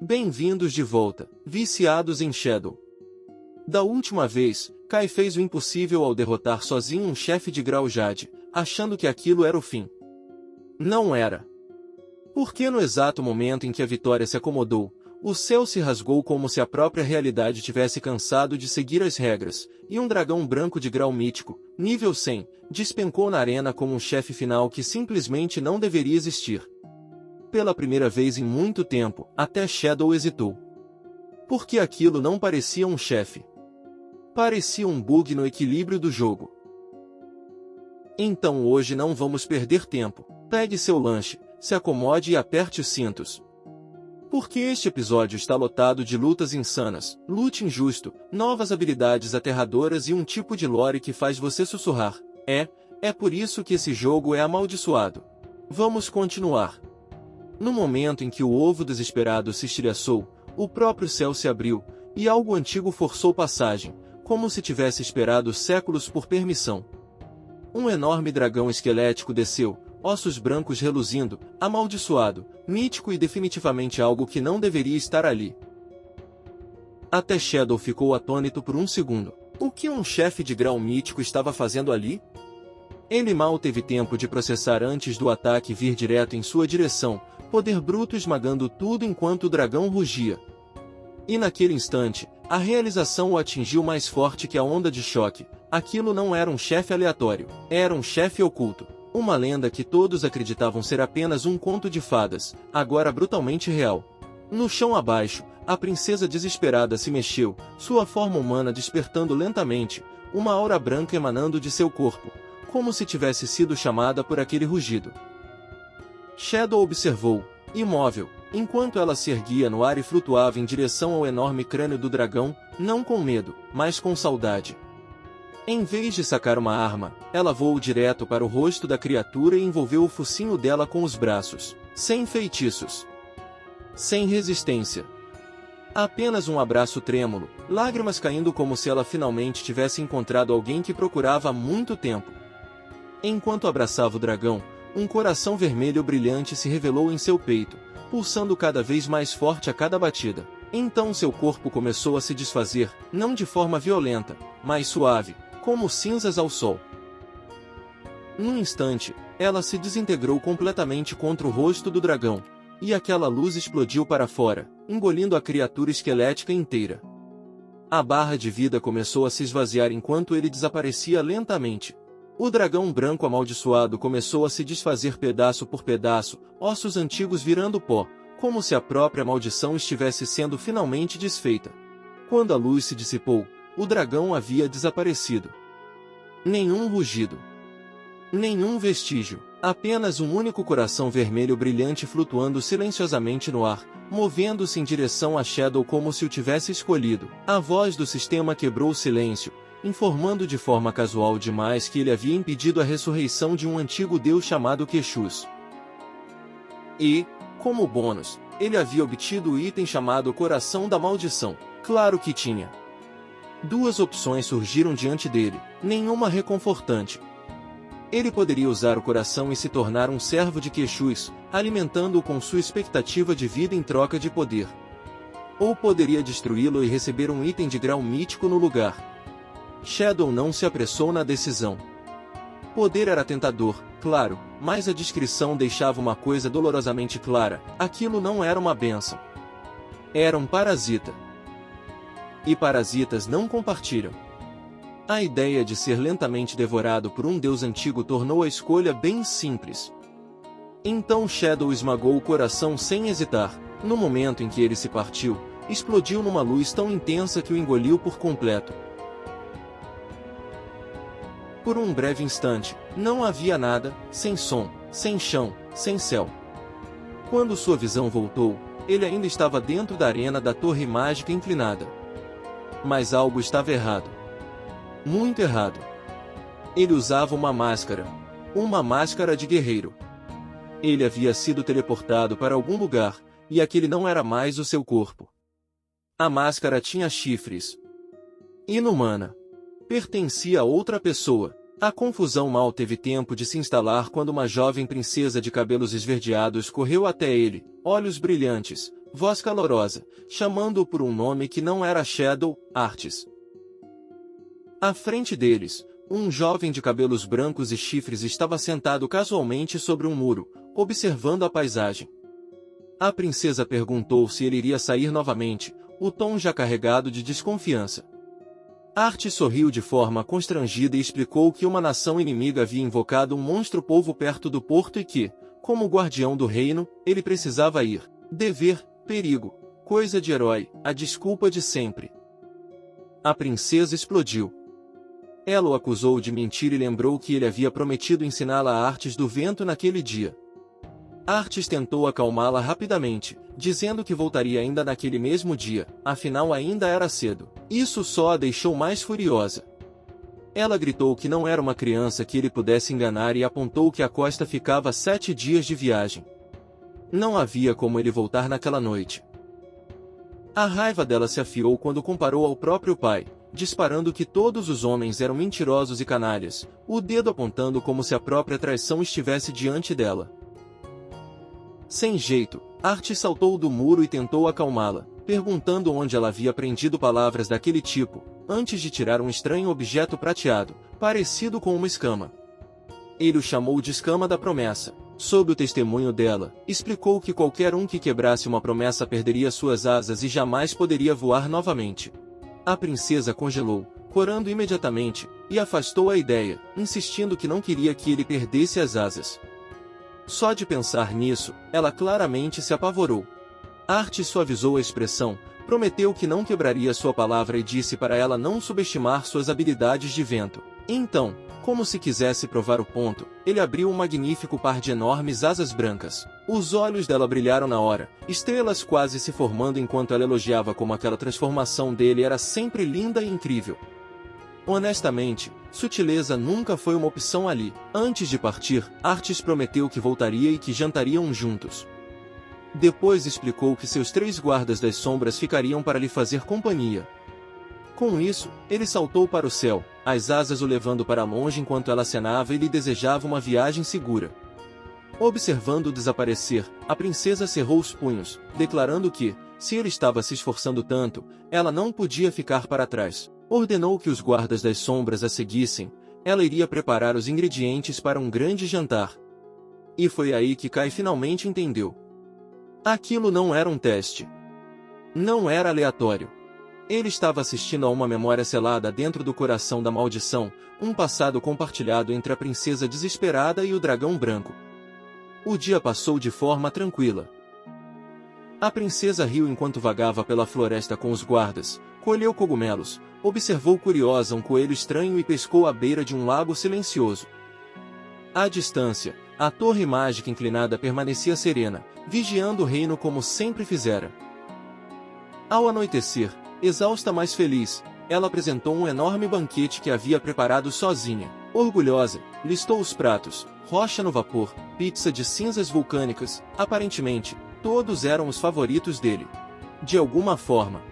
Bem-vindos de volta, viciados em Shadow. Da última vez, Kai fez o impossível ao derrotar sozinho um chefe de grau Jade, achando que aquilo era o fim. Não era. Porque no exato momento em que a vitória se acomodou, o céu se rasgou como se a própria realidade tivesse cansado de seguir as regras, e um dragão branco de grau mítico, nível 100, despencou na arena como um chefe final que simplesmente não deveria existir. Pela primeira vez em muito tempo, até Shadow hesitou. Porque aquilo não parecia um chefe. Parecia um bug no equilíbrio do jogo. Então hoje não vamos perder tempo. Pegue seu lanche, se acomode e aperte os cintos. Porque este episódio está lotado de lutas insanas, loot injusto, novas habilidades aterradoras e um tipo de lore que faz você sussurrar. É por isso que esse jogo é amaldiçoado. Vamos continuar. No momento em que o ovo desesperado se estilhaçou, o próprio céu se abriu, e algo antigo forçou passagem, como se tivesse esperado séculos por permissão. Um enorme dragão esquelético desceu, ossos brancos reluzindo, amaldiçoado, mítico e definitivamente algo que não deveria estar ali. Até Shadow ficou atônito por um segundo. O que um chefe de grau mítico estava fazendo ali? Ele mal teve tempo de processar antes do ataque vir direto em sua direção, poder bruto esmagando tudo enquanto o dragão rugia. E naquele instante, a realização o atingiu mais forte que a onda de choque. Aquilo não era um chefe aleatório, era um chefe oculto. Uma lenda que todos acreditavam ser apenas um conto de fadas, agora brutalmente real. No chão abaixo, a princesa desesperada se mexeu, sua forma humana despertando lentamente, uma aura branca emanando de seu corpo, como se tivesse sido chamada por aquele rugido. Shadow observou, imóvel, enquanto ela se erguia no ar e flutuava em direção ao enorme crânio do dragão, não com medo, mas com saudade. Em vez de sacar uma arma, ela voou direto para o rosto da criatura e envolveu o focinho dela com os braços, sem feitiços. Sem resistência. Apenas um abraço trêmulo, lágrimas caindo como se ela finalmente tivesse encontrado alguém que procurava há muito tempo. Enquanto abraçava o dragão, um coração vermelho brilhante se revelou em seu peito, pulsando cada vez mais forte a cada batida. Então seu corpo começou a se desfazer, não de forma violenta, mas suave, como cinzas ao sol. Num instante, ela se desintegrou completamente contra o rosto do dragão, e aquela luz explodiu para fora, engolindo a criatura esquelética inteira. A barra de vida começou a se esvaziar enquanto ele desaparecia lentamente. O dragão branco amaldiçoado começou a se desfazer pedaço por pedaço, ossos antigos virando pó, como se a própria maldição estivesse sendo finalmente desfeita. Quando a luz se dissipou, o dragão havia desaparecido. Nenhum rugido. Nenhum vestígio. Apenas um único coração vermelho brilhante flutuando silenciosamente no ar, movendo-se em direção a Shadow como se o tivesse escolhido. A voz do sistema quebrou o silêncio, informando de forma casual demais que ele havia impedido a ressurreição de um antigo deus chamado Quexus. E, como bônus, ele havia obtido o item chamado Coração da Maldição. Claro que tinha. Duas opções surgiram diante dele, nenhuma reconfortante. Ele poderia usar o coração e se tornar um servo de Quexus, alimentando-o com sua expectativa de vida em troca de poder. Ou poderia destruí-lo e receber um item de grau mítico no lugar. Shadow não se apressou na decisão. Poder era tentador, claro, mas a descrição deixava uma coisa dolorosamente clara: aquilo não era uma bênção. Era um parasita. E parasitas não compartilham. A ideia de ser lentamente devorado por um deus antigo tornou a escolha bem simples. Então Shadow esmagou o coração sem hesitar. No momento em que ele se partiu, explodiu numa luz tão intensa que o engoliu por completo. Por um breve instante, não havia nada, sem som, sem chão, sem céu. Quando sua visão voltou, ele ainda estava dentro da arena da torre mágica inclinada. Mas algo estava errado. Muito errado. Ele usava uma máscara de guerreiro. Ele havia sido teleportado para algum lugar, e aquele não era mais o seu corpo. A máscara tinha chifres. Inumana. Pertencia a outra pessoa. A confusão mal teve tempo de se instalar quando uma jovem princesa de cabelos esverdeados correu até ele, olhos brilhantes, voz calorosa, chamando-o por um nome que não era Shadow, Artes. À frente deles, um jovem de cabelos brancos e chifres estava sentado casualmente sobre um muro, observando a paisagem. A princesa perguntou se ele iria sair novamente, o tom já carregado de desconfiança. Artes sorriu de forma constrangida e explicou que uma nação inimiga havia invocado um monstro-polvo perto do porto e que, como guardião do reino, ele precisava ir. Dever, perigo, coisa de herói, a desculpa de sempre. A princesa explodiu. Ela o acusou de mentir e lembrou que ele havia prometido ensiná-la a artes do vento naquele dia. Artes tentou acalmá-la rapidamente, dizendo que voltaria ainda naquele mesmo dia, afinal ainda era cedo. Isso só a deixou mais furiosa. Ela gritou que não era uma criança que ele pudesse enganar e apontou que a costa ficava a 7 dias de viagem. Não havia como ele voltar naquela noite. A raiva dela se afiou quando comparou ao próprio pai, disparando que todos os homens eram mentirosos e canalhas, o dedo apontando como se a própria traição estivesse diante dela. Sem jeito, Artes saltou do muro e tentou acalmá-la, perguntando onde ela havia aprendido palavras daquele tipo, antes de tirar um estranho objeto prateado, parecido com uma escama. Ele o chamou de escama da promessa. Sob o testemunho dela, explicou que qualquer um que quebrasse uma promessa perderia suas asas e jamais poderia voar novamente. A princesa congelou, corando imediatamente, e afastou a ideia, insistindo que não queria que ele perdesse as asas. Só de pensar nisso, ela claramente se apavorou. Artes suavizou a expressão, prometeu que não quebraria sua palavra e disse para ela não subestimar suas habilidades de vento. Então, como se quisesse provar o ponto, ele abriu um magnífico par de enormes asas brancas. Os olhos dela brilharam na hora, estrelas quase se formando enquanto ela elogiava como aquela transformação dele era sempre linda e incrível. Honestamente, sutileza nunca foi uma opção ali. Antes de partir, Artes prometeu que voltaria e que jantariam juntos. Depois explicou que seus 3 guardas das sombras ficariam para lhe fazer companhia. Com isso, ele saltou para o céu, as asas o levando para longe enquanto ela acenava e lhe desejava uma viagem segura. Observando-o desaparecer, a princesa cerrou os punhos, declarando que, se ele estava se esforçando tanto, ela não podia ficar para trás. Ordenou que os guardas das sombras a seguissem, ela iria preparar os ingredientes para um grande jantar. E foi aí que Kai finalmente entendeu. Aquilo não era um teste. Não era aleatório. Ele estava assistindo a uma memória selada dentro do coração da maldição, um passado compartilhado entre a princesa desesperada e o dragão branco. O dia passou de forma tranquila. A princesa riu enquanto vagava pela floresta com os guardas, colheu cogumelos, observou curiosa um coelho estranho e pescou à beira de um lago silencioso. À distância, a torre mágica inclinada permanecia serena, vigiando o reino como sempre fizera. Ao anoitecer, exausta mas feliz, ela apresentou um enorme banquete que havia preparado sozinha. Orgulhosa, listou os pratos, rocha no vapor, pizza de cinzas vulcânicas, aparentemente, todos eram os favoritos dele. De alguma forma,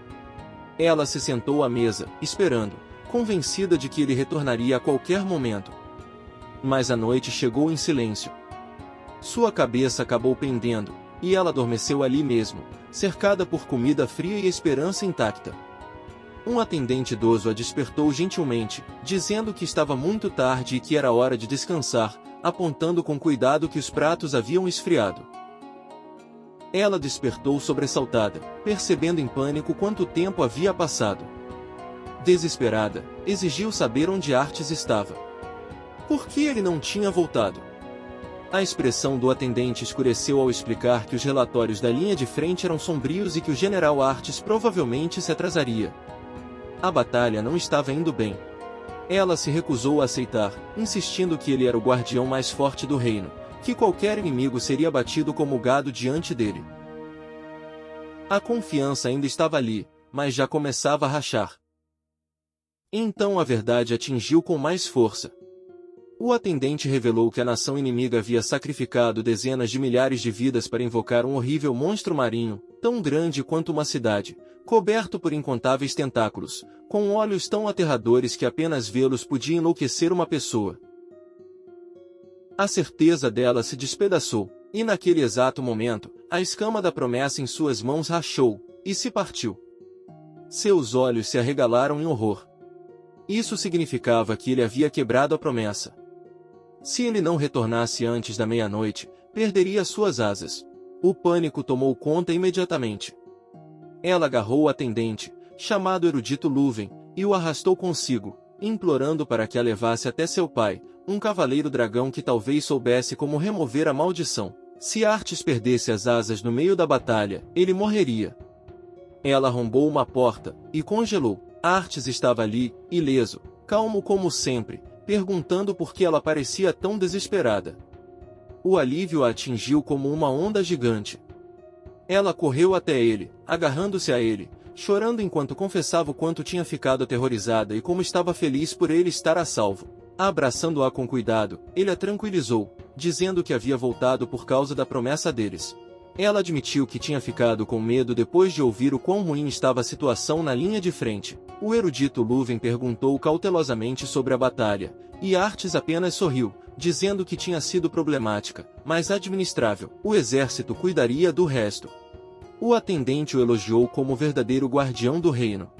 ela se sentou à mesa, esperando, convencida de que ele retornaria a qualquer momento. Mas a noite chegou em silêncio. Sua cabeça acabou pendendo, e ela adormeceu ali mesmo, cercada por comida fria e esperança intacta. Um atendente idoso a despertou gentilmente, dizendo que estava muito tarde e que era hora de descansar, apontando com cuidado que os pratos haviam esfriado. Ela despertou sobressaltada, percebendo em pânico quanto tempo havia passado. Desesperada, exigiu saber onde Artes estava. Por que ele não tinha voltado? A expressão do atendente escureceu ao explicar que os relatórios da linha de frente eram sombrios e que o general Artes provavelmente se atrasaria. A batalha não estava indo bem. Ela se recusou a aceitar, insistindo que ele era o guardião mais forte do reino, que qualquer inimigo seria batido como gado diante dele. A confiança ainda estava ali, mas já começava a rachar. Então a verdade atingiu com mais força. O atendente revelou que a nação inimiga havia sacrificado dezenas de milhares de vidas para invocar um horrível monstro marinho, tão grande quanto uma cidade, coberto por incontáveis tentáculos, com olhos tão aterradores que apenas vê-los podia enlouquecer uma pessoa. A certeza dela se despedaçou, e naquele exato momento, a escama da promessa em suas mãos rachou, e se partiu. Seus olhos se arregalaram em horror. Isso significava que ele havia quebrado a promessa. Se ele não retornasse antes da meia-noite, perderia suas asas. O pânico tomou conta imediatamente. Ela agarrou o atendente, chamado erudito Lúven, e o arrastou consigo, implorando para que a levasse até seu pai, um cavaleiro dragão que talvez soubesse como remover a maldição. Se Artes perdesse as asas no meio da batalha, ele morreria. Ela arrombou uma porta, e congelou. Artes estava ali, ileso, calmo como sempre, perguntando por que ela parecia tão desesperada. O alívio a atingiu como uma onda gigante. Ela correu até ele, agarrando-se a ele, chorando enquanto confessava o quanto tinha ficado aterrorizada e como estava feliz por ele estar a salvo. Abraçando-a com cuidado, ele a tranquilizou, dizendo que havia voltado por causa da promessa deles. Ela admitiu que tinha ficado com medo depois de ouvir o quão ruim estava a situação na linha de frente. O erudito Lúven perguntou cautelosamente sobre a batalha, e Artes apenas sorriu, dizendo que tinha sido problemática, mas administrável. O exército cuidaria do resto. O atendente o elogiou como verdadeiro guardião do reino.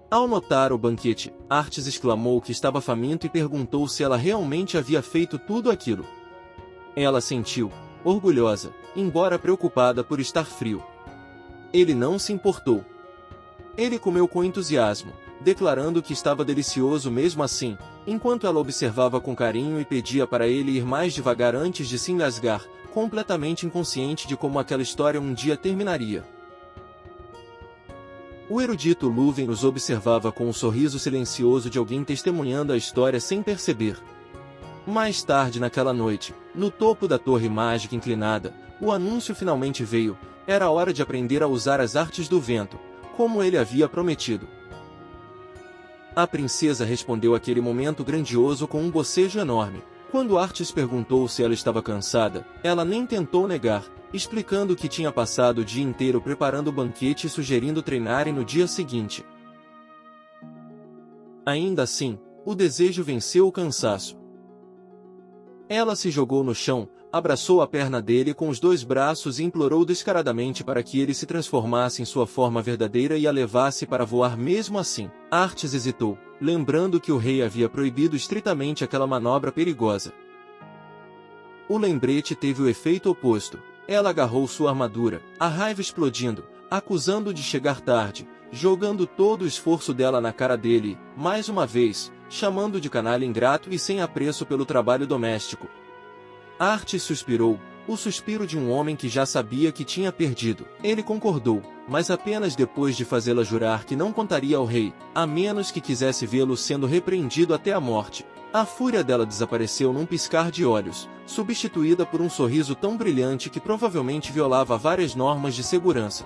Ao notar o banquete, Artes exclamou que estava faminto e perguntou se ela realmente havia feito tudo aquilo. Ela sentiu, orgulhosa, embora preocupada por estar frio. Ele não se importou. Ele comeu com entusiasmo, declarando que estava delicioso mesmo assim, enquanto ela observava com carinho e pedia para ele ir mais devagar antes de se engasgar, completamente inconsciente de como aquela história um dia terminaria. O erudito Lúven os observava com um sorriso silencioso de alguém testemunhando a história sem perceber. Mais tarde naquela noite, no topo da torre mágica inclinada, o anúncio finalmente veio. Era hora de aprender a usar as artes do vento, como ele havia prometido. A princesa respondeu àquele momento grandioso com um bocejo enorme. Quando Artes perguntou se ela estava cansada, ela nem tentou negar, explicando que tinha passado o dia inteiro preparando o banquete e sugerindo treinarem no dia seguinte. Ainda assim, o desejo venceu o cansaço. Ela se jogou no chão, abraçou a perna dele com os dois braços e implorou descaradamente para que ele se transformasse em sua forma verdadeira e a levasse para voar mesmo assim. Artes hesitou, lembrando que o rei havia proibido estritamente aquela manobra perigosa. O lembrete teve o efeito oposto. Ela agarrou sua armadura, a raiva explodindo, acusando-o de chegar tarde, jogando todo o esforço dela na cara dele, mais uma vez, chamando de canalha ingrato e sem apreço pelo trabalho doméstico. Artes suspirou, o suspiro de um homem que já sabia que tinha perdido. Ele concordou, mas apenas depois de fazê-la jurar que não contaria ao rei, a menos que quisesse vê-lo sendo repreendido até a morte. A fúria dela desapareceu num piscar de olhos, substituída por um sorriso tão brilhante que provavelmente violava várias normas de segurança.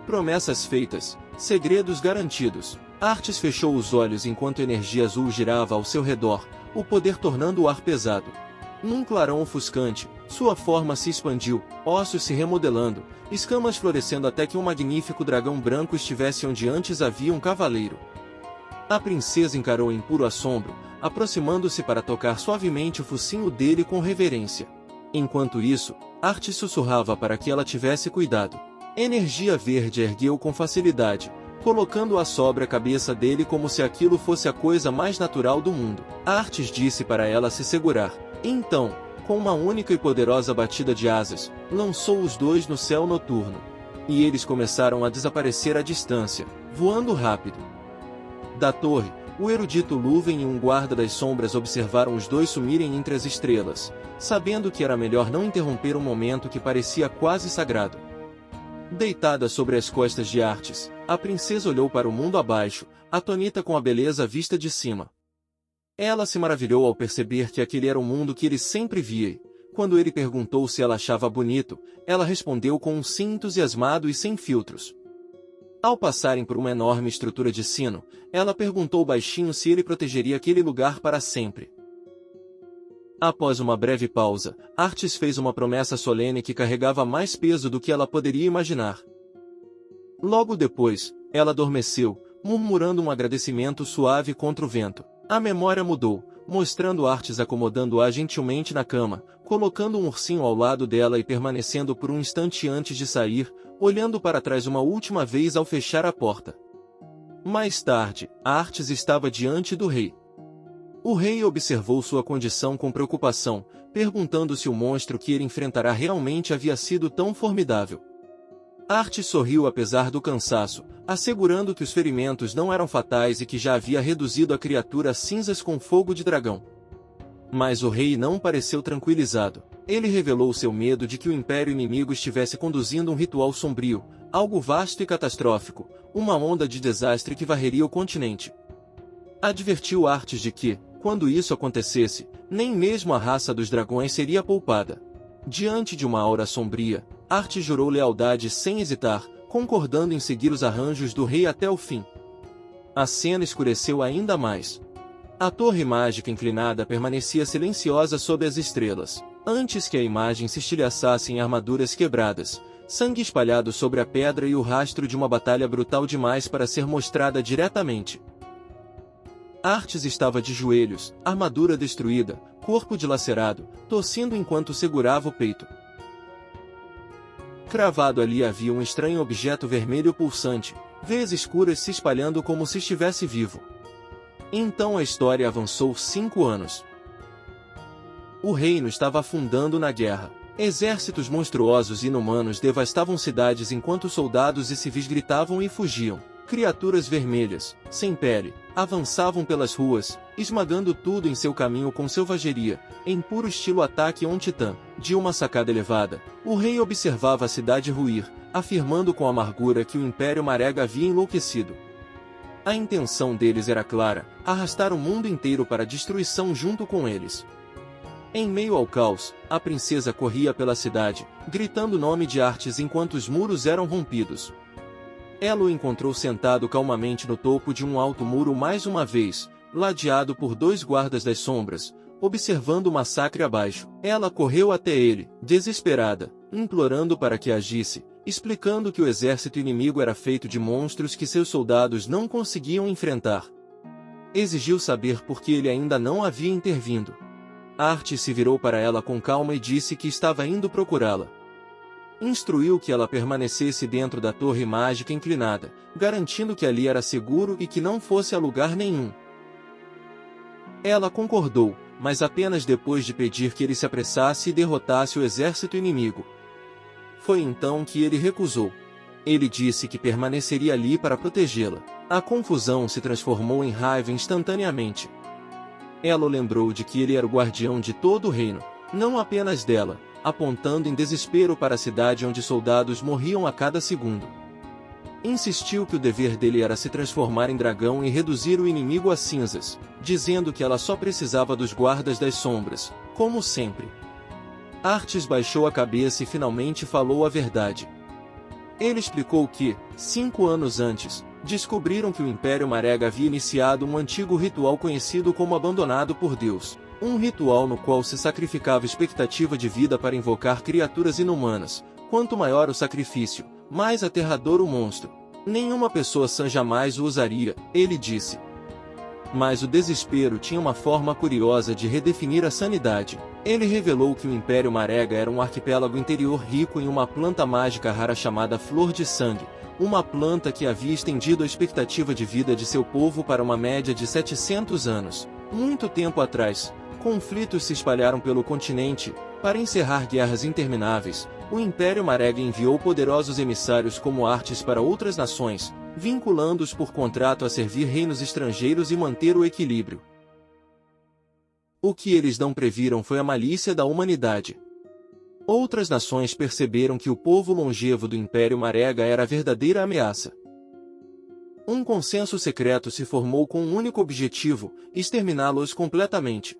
Promessas feitas, segredos garantidos. Artes fechou os olhos enquanto a energia azul girava ao seu redor, o poder tornando o ar pesado. Num clarão ofuscante, sua forma se expandiu, ossos se remodelando, escamas florescendo até que um magnífico dragão branco estivesse onde antes havia um cavaleiro. A princesa encarou em puro assombro, aproximando-se para tocar suavemente o focinho dele com reverência. Enquanto isso, Artes sussurrava para que ela tivesse cuidado. Energia verde ergueu com facilidade, colocando-a sobre a cabeça dele como se aquilo fosse a coisa mais natural do mundo. Artes disse para ela se segurar. Então, com uma única e poderosa batida de asas, lançou os dois no céu noturno. E eles começaram a desaparecer à distância, voando rápido. Da torre, o erudito Lúven e um guarda das sombras observaram os dois sumirem entre as estrelas, sabendo que era melhor não interromper um momento que parecia quase sagrado. Deitada sobre as costas de Artes, a princesa olhou para o mundo abaixo, atônita com a beleza vista de cima. Ela se maravilhou ao perceber que aquele era o mundo que ele sempre via e, quando ele perguntou se ela achava bonito, ela respondeu com um sim entusiasmado e sem filtros. Ao passarem por uma enorme estrutura de sino, ela perguntou baixinho se ele protegeria aquele lugar para sempre. Após uma breve pausa, Artes fez uma promessa solene que carregava mais peso do que ela poderia imaginar. Logo depois, ela adormeceu, murmurando um agradecimento suave contra o vento. A memória mudou, mostrando Artes acomodando-a gentilmente na cama, colocando um ursinho ao lado dela e permanecendo por um instante antes de sair, olhando para trás uma última vez ao fechar a porta. Mais tarde, Artes estava diante do rei. O rei observou sua condição com preocupação, perguntando se o monstro que ele enfrentará realmente havia sido tão formidável. Artes sorriu apesar do cansaço, assegurando que os ferimentos não eram fatais e que já havia reduzido a criatura a cinzas com fogo de dragão. Mas o rei não pareceu tranquilizado. Ele revelou seu medo de que o império inimigo estivesse conduzindo um ritual sombrio, algo vasto e catastrófico, uma onda de desastre que varreria o continente. Advertiu Artes de que, quando isso acontecesse, nem mesmo a raça dos dragões seria poupada. Diante de uma aura sombria, Artes jurou lealdade sem hesitar, concordando em seguir os arranjos do rei até o fim. A cena escureceu ainda mais. A torre mágica inclinada permanecia silenciosa sob as estrelas, antes que a imagem se estilhaçasse em armaduras quebradas, sangue espalhado sobre a pedra e o rastro de uma batalha brutal demais para ser mostrada diretamente. Artes estava de joelhos, armadura destruída, corpo dilacerado, tossindo enquanto segurava o peito. Cravado ali havia um estranho objeto vermelho pulsante, veias escuras se espalhando como se estivesse vivo. Então a história avançou 5 anos. O reino estava afundando na guerra. Exércitos monstruosos e inumanos devastavam cidades enquanto soldados e civis gritavam e fugiam. Criaturas vermelhas, sem pele, avançavam pelas ruas, esmagando tudo em seu caminho com selvageria, em puro estilo Ataque a um Titã. De uma sacada elevada, o rei observava a cidade ruir, afirmando com amargura que o Império Marega havia enlouquecido. A intenção deles era clara, arrastar o mundo inteiro para a destruição junto com eles. Em meio ao caos, a princesa corria pela cidade, gritando o nome de Artes enquanto os muros eram rompidos. Ela o encontrou sentado calmamente no topo de um alto muro mais uma vez, ladeado por 2 guardas das sombras, observando o massacre abaixo. Ela correu até ele, desesperada, implorando para que agisse, explicando que o exército inimigo era feito de monstros que seus soldados não conseguiam enfrentar. Exigiu saber por que ele ainda não havia intervindo. Artes se virou para ela com calma e disse que estava indo procurá-la. Instruiu que ela permanecesse dentro da torre mágica inclinada, garantindo que ali era seguro e que não fosse a lugar nenhum. Ela concordou, mas apenas depois de pedir que ele se apressasse e derrotasse o exército inimigo. Foi então que ele recusou. Ele disse que permaneceria ali para protegê-la. A confusão se transformou em raiva instantaneamente. Ela o lembrou de que ele era o guardião de todo o reino, não apenas dela, apontando em desespero para a cidade onde soldados morriam a cada segundo. Insistiu que o dever dele era se transformar em dragão e reduzir o inimigo a cinzas, dizendo que ela só precisava dos guardas das sombras, como sempre. Artes baixou a cabeça e finalmente falou a verdade. Ele explicou que, 5 anos antes, descobriram que o Império Marega havia iniciado um antigo ritual conhecido como Abandonado por Deus. Um ritual no qual se sacrificava expectativa de vida para invocar criaturas inumanas. Quanto maior o sacrifício, mais aterrador o monstro. Nenhuma pessoa sã jamais o usaria, ele disse. Mas o desespero tinha uma forma curiosa de redefinir a sanidade. Ele revelou que o Império Marega era um arquipélago interior rico em uma planta mágica rara chamada Flor de Sangue, uma planta que havia estendido a expectativa de vida de seu povo para uma média de 700 anos. Muito tempo atrás, conflitos se espalharam pelo continente. Para encerrar guerras intermináveis, o Império Marega enviou poderosos emissários como Artes para outras nações, vinculando-os por contrato a servir reinos estrangeiros e manter o equilíbrio. O que eles não previram foi a malícia da humanidade. Outras nações perceberam que o povo longevo do Império Marega era a verdadeira ameaça. Um consenso secreto se formou com um único objetivo: exterminá-los completamente.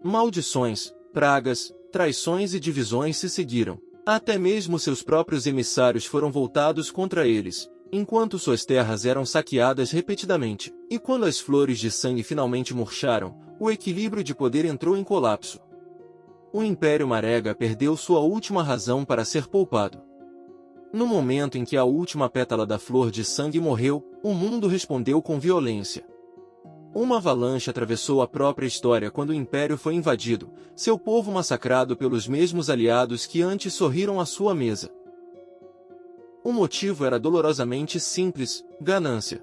Maldições, pragas, traições e divisões se seguiram. Até mesmo seus próprios emissários foram voltados contra eles, enquanto suas terras eram saqueadas repetidamente. E quando as flores de sangue finalmente murcharam, o equilíbrio de poder entrou em colapso. O Império Marega perdeu sua última razão para ser poupado. No momento em que a última pétala da flor de sangue morreu, o mundo respondeu com violência. Uma avalanche atravessou a própria história quando o Império foi invadido, seu povo massacrado pelos mesmos aliados que antes sorriram à sua mesa. O motivo era dolorosamente simples: ganância.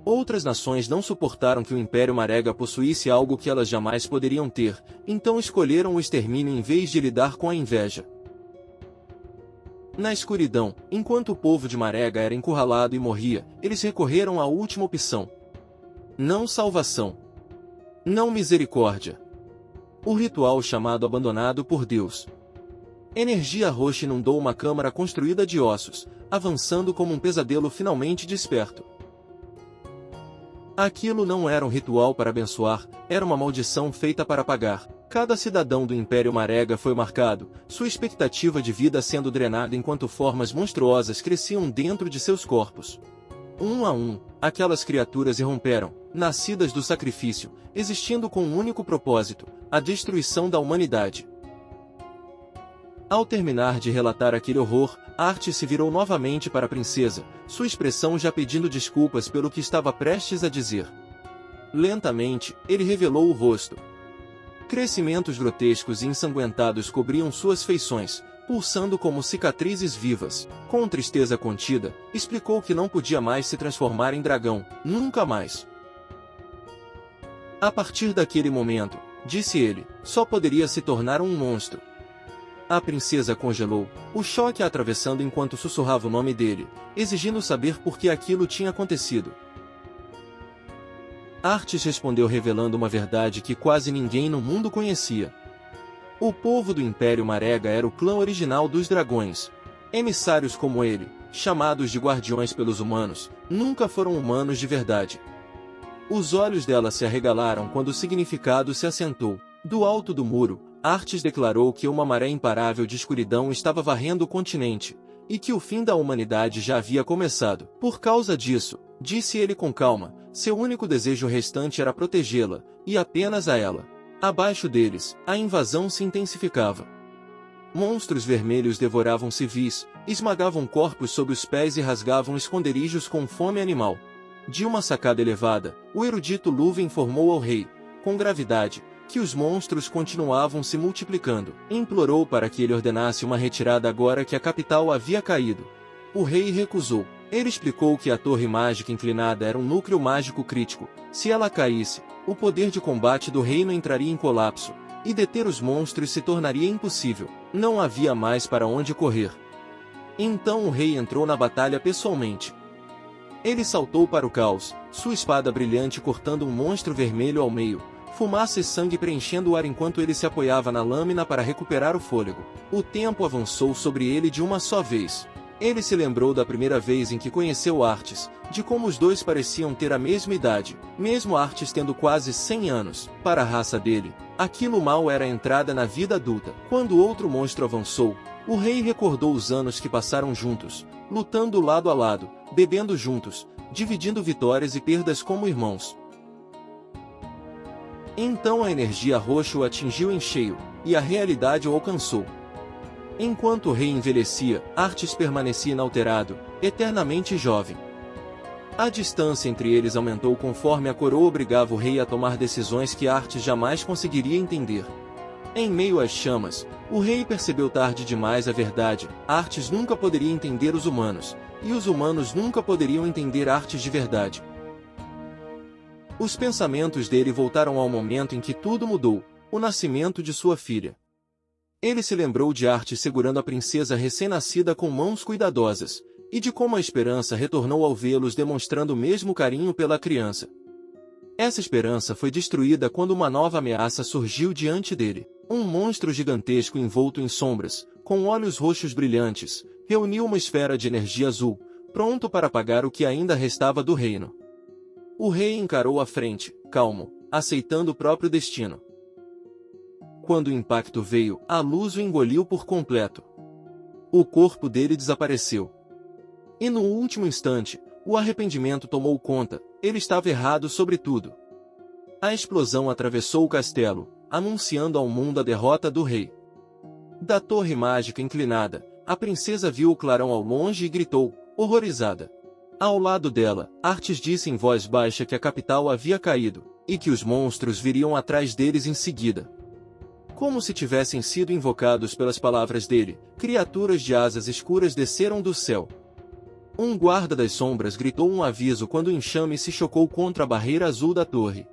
Outras nações não suportaram que o Império Marega possuísse algo que elas jamais poderiam ter, então escolheram o extermínio em vez de lidar com a inveja. Na escuridão, enquanto o povo de Marega era encurralado e morria, eles recorreram à última opção. Não salvação. Não misericórdia. O ritual chamado abandonado por Deus. Energia roxa inundou uma câmara construída de ossos, avançando como um pesadelo finalmente desperto. Aquilo não era um ritual para abençoar, era uma maldição feita para pagar. Cada cidadão do Império Marega foi marcado, sua expectativa de vida sendo drenada enquanto formas monstruosas cresciam dentro de seus corpos. Um a um, aquelas criaturas irromperam, nascidas do sacrifício, existindo com um único propósito: a destruição da humanidade. Ao terminar de relatar aquele horror, Artes se virou novamente para a princesa, sua expressão já pedindo desculpas pelo que estava prestes a dizer. Lentamente, ele revelou o rosto. Crescimentos grotescos e ensanguentados cobriam suas feições, pulsando como cicatrizes vivas. Com tristeza contida, explicou que não podia mais se transformar em dragão, nunca mais. A partir daquele momento, disse ele, só poderia se tornar um monstro. A princesa congelou, o choque a atravessando enquanto sussurrava o nome dele, exigindo saber por que aquilo tinha acontecido. Artes respondeu revelando uma verdade que quase ninguém no mundo conhecia. O povo do Império Marega era o clã original dos dragões. Emissários como ele, chamados de guardiões pelos humanos, nunca foram humanos de verdade. Os olhos dela se arregalaram quando o significado se assentou. Do alto do muro, Artes declarou que uma maré imparável de escuridão estava varrendo o continente, e que o fim da humanidade já havia começado. Por causa disso, disse ele com calma, seu único desejo restante era protegê-la, e apenas a ela. Abaixo deles, a invasão se intensificava. Monstros vermelhos devoravam civis, esmagavam corpos sob os pés e rasgavam esconderijos com fome animal. De uma sacada elevada, o erudito Luva informou ao rei, com gravidade, que os monstros continuavam se multiplicando. Implorou para que ele ordenasse uma retirada agora que a capital havia caído. O rei recusou. Ele explicou que a torre mágica inclinada era um núcleo mágico crítico. Se ela caísse, o poder de combate do reino entraria em colapso, e deter os monstros se tornaria impossível. Não havia mais para onde correr. Então o rei entrou na batalha pessoalmente. Ele saltou para o caos, sua espada brilhante cortando um monstro vermelho ao meio, fumaça e sangue preenchendo o ar enquanto ele se apoiava na lâmina para recuperar o fôlego. O tempo avançou sobre ele de uma só vez. Ele se lembrou da primeira vez em que conheceu Artes, de como os dois pareciam ter a mesma idade, mesmo Artes tendo quase 100 anos. Para a raça dele, aquilo mal era a entrada na vida adulta. Quando outro monstro avançou, o rei recordou os anos que passaram juntos, lutando lado a lado, bebendo juntos, dividindo vitórias e perdas como irmãos. Então a energia roxa o atingiu em cheio, e a realidade o alcançou. Enquanto o rei envelhecia, Artes permanecia inalterado, eternamente jovem. A distância entre eles aumentou conforme a coroa obrigava o rei a tomar decisões que Artes jamais conseguiria entender. Em meio às chamas, o rei percebeu tarde demais a verdade: Artes nunca poderia entender os humanos, e os humanos nunca poderiam entender Artes de verdade. Os pensamentos dele voltaram ao momento em que tudo mudou, o nascimento de sua filha. Ele se lembrou de Artes segurando a princesa recém-nascida com mãos cuidadosas, e de como a esperança retornou ao vê-los demonstrando o mesmo carinho pela criança. Essa esperança foi destruída quando uma nova ameaça surgiu diante dele. Um monstro gigantesco envolto em sombras, com olhos roxos brilhantes, reuniu uma esfera de energia azul, pronto para apagar o que ainda restava do reino. O rei encarou a frente, calmo, aceitando o próprio destino. Quando o impacto veio, a luz o engoliu por completo. O corpo dele desapareceu. E no último instante, o arrependimento tomou conta, ele estava errado sobre tudo. A explosão atravessou o castelo, anunciando ao mundo a derrota do rei. Da torre mágica inclinada, a princesa viu o clarão ao longe e gritou, horrorizada. Ao lado dela, Artes disse em voz baixa que a capital havia caído, e que os monstros viriam atrás deles em seguida. Como se tivessem sido invocados pelas palavras dele, criaturas de asas escuras desceram do céu. Um guarda das sombras gritou um aviso quando o enxame se chocou contra a barreira azul da torre.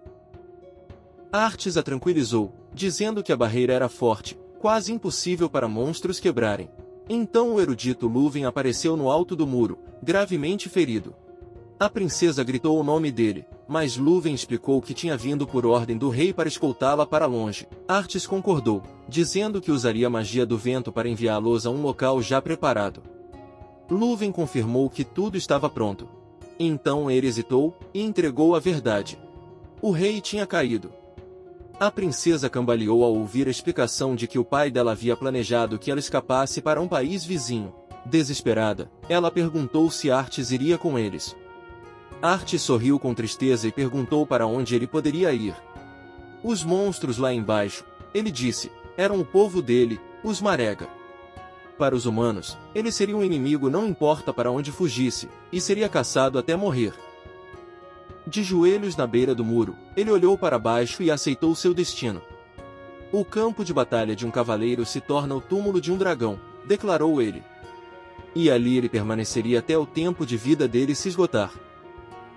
Artes a tranquilizou, dizendo que a barreira era forte, quase impossível para monstros quebrarem. Então o erudito Lúven apareceu no alto do muro, gravemente ferido. A princesa gritou o nome dele, mas Lúven explicou que tinha vindo por ordem do rei para escoltá-la para longe. Artes concordou, dizendo que usaria a magia do vento para enviá-los a um local já preparado. Lúven confirmou que tudo estava pronto. Então ele hesitou, e entregou a verdade. O rei tinha caído. A princesa cambaleou ao ouvir a explicação de que o pai dela havia planejado que ela escapasse para um país vizinho. Desesperada, ela perguntou se Artes iria com eles. Artes sorriu com tristeza e perguntou para onde ele poderia ir. Os monstros lá embaixo, ele disse, eram o povo dele, os Marega. Para os humanos, ele seria um inimigo não importa para onde fugisse, e seria caçado até morrer. De joelhos na beira do muro, ele olhou para baixo e aceitou seu destino. O campo de batalha de um cavaleiro se torna o túmulo de um dragão, declarou ele. E ali ele permaneceria até o tempo de vida dele se esgotar.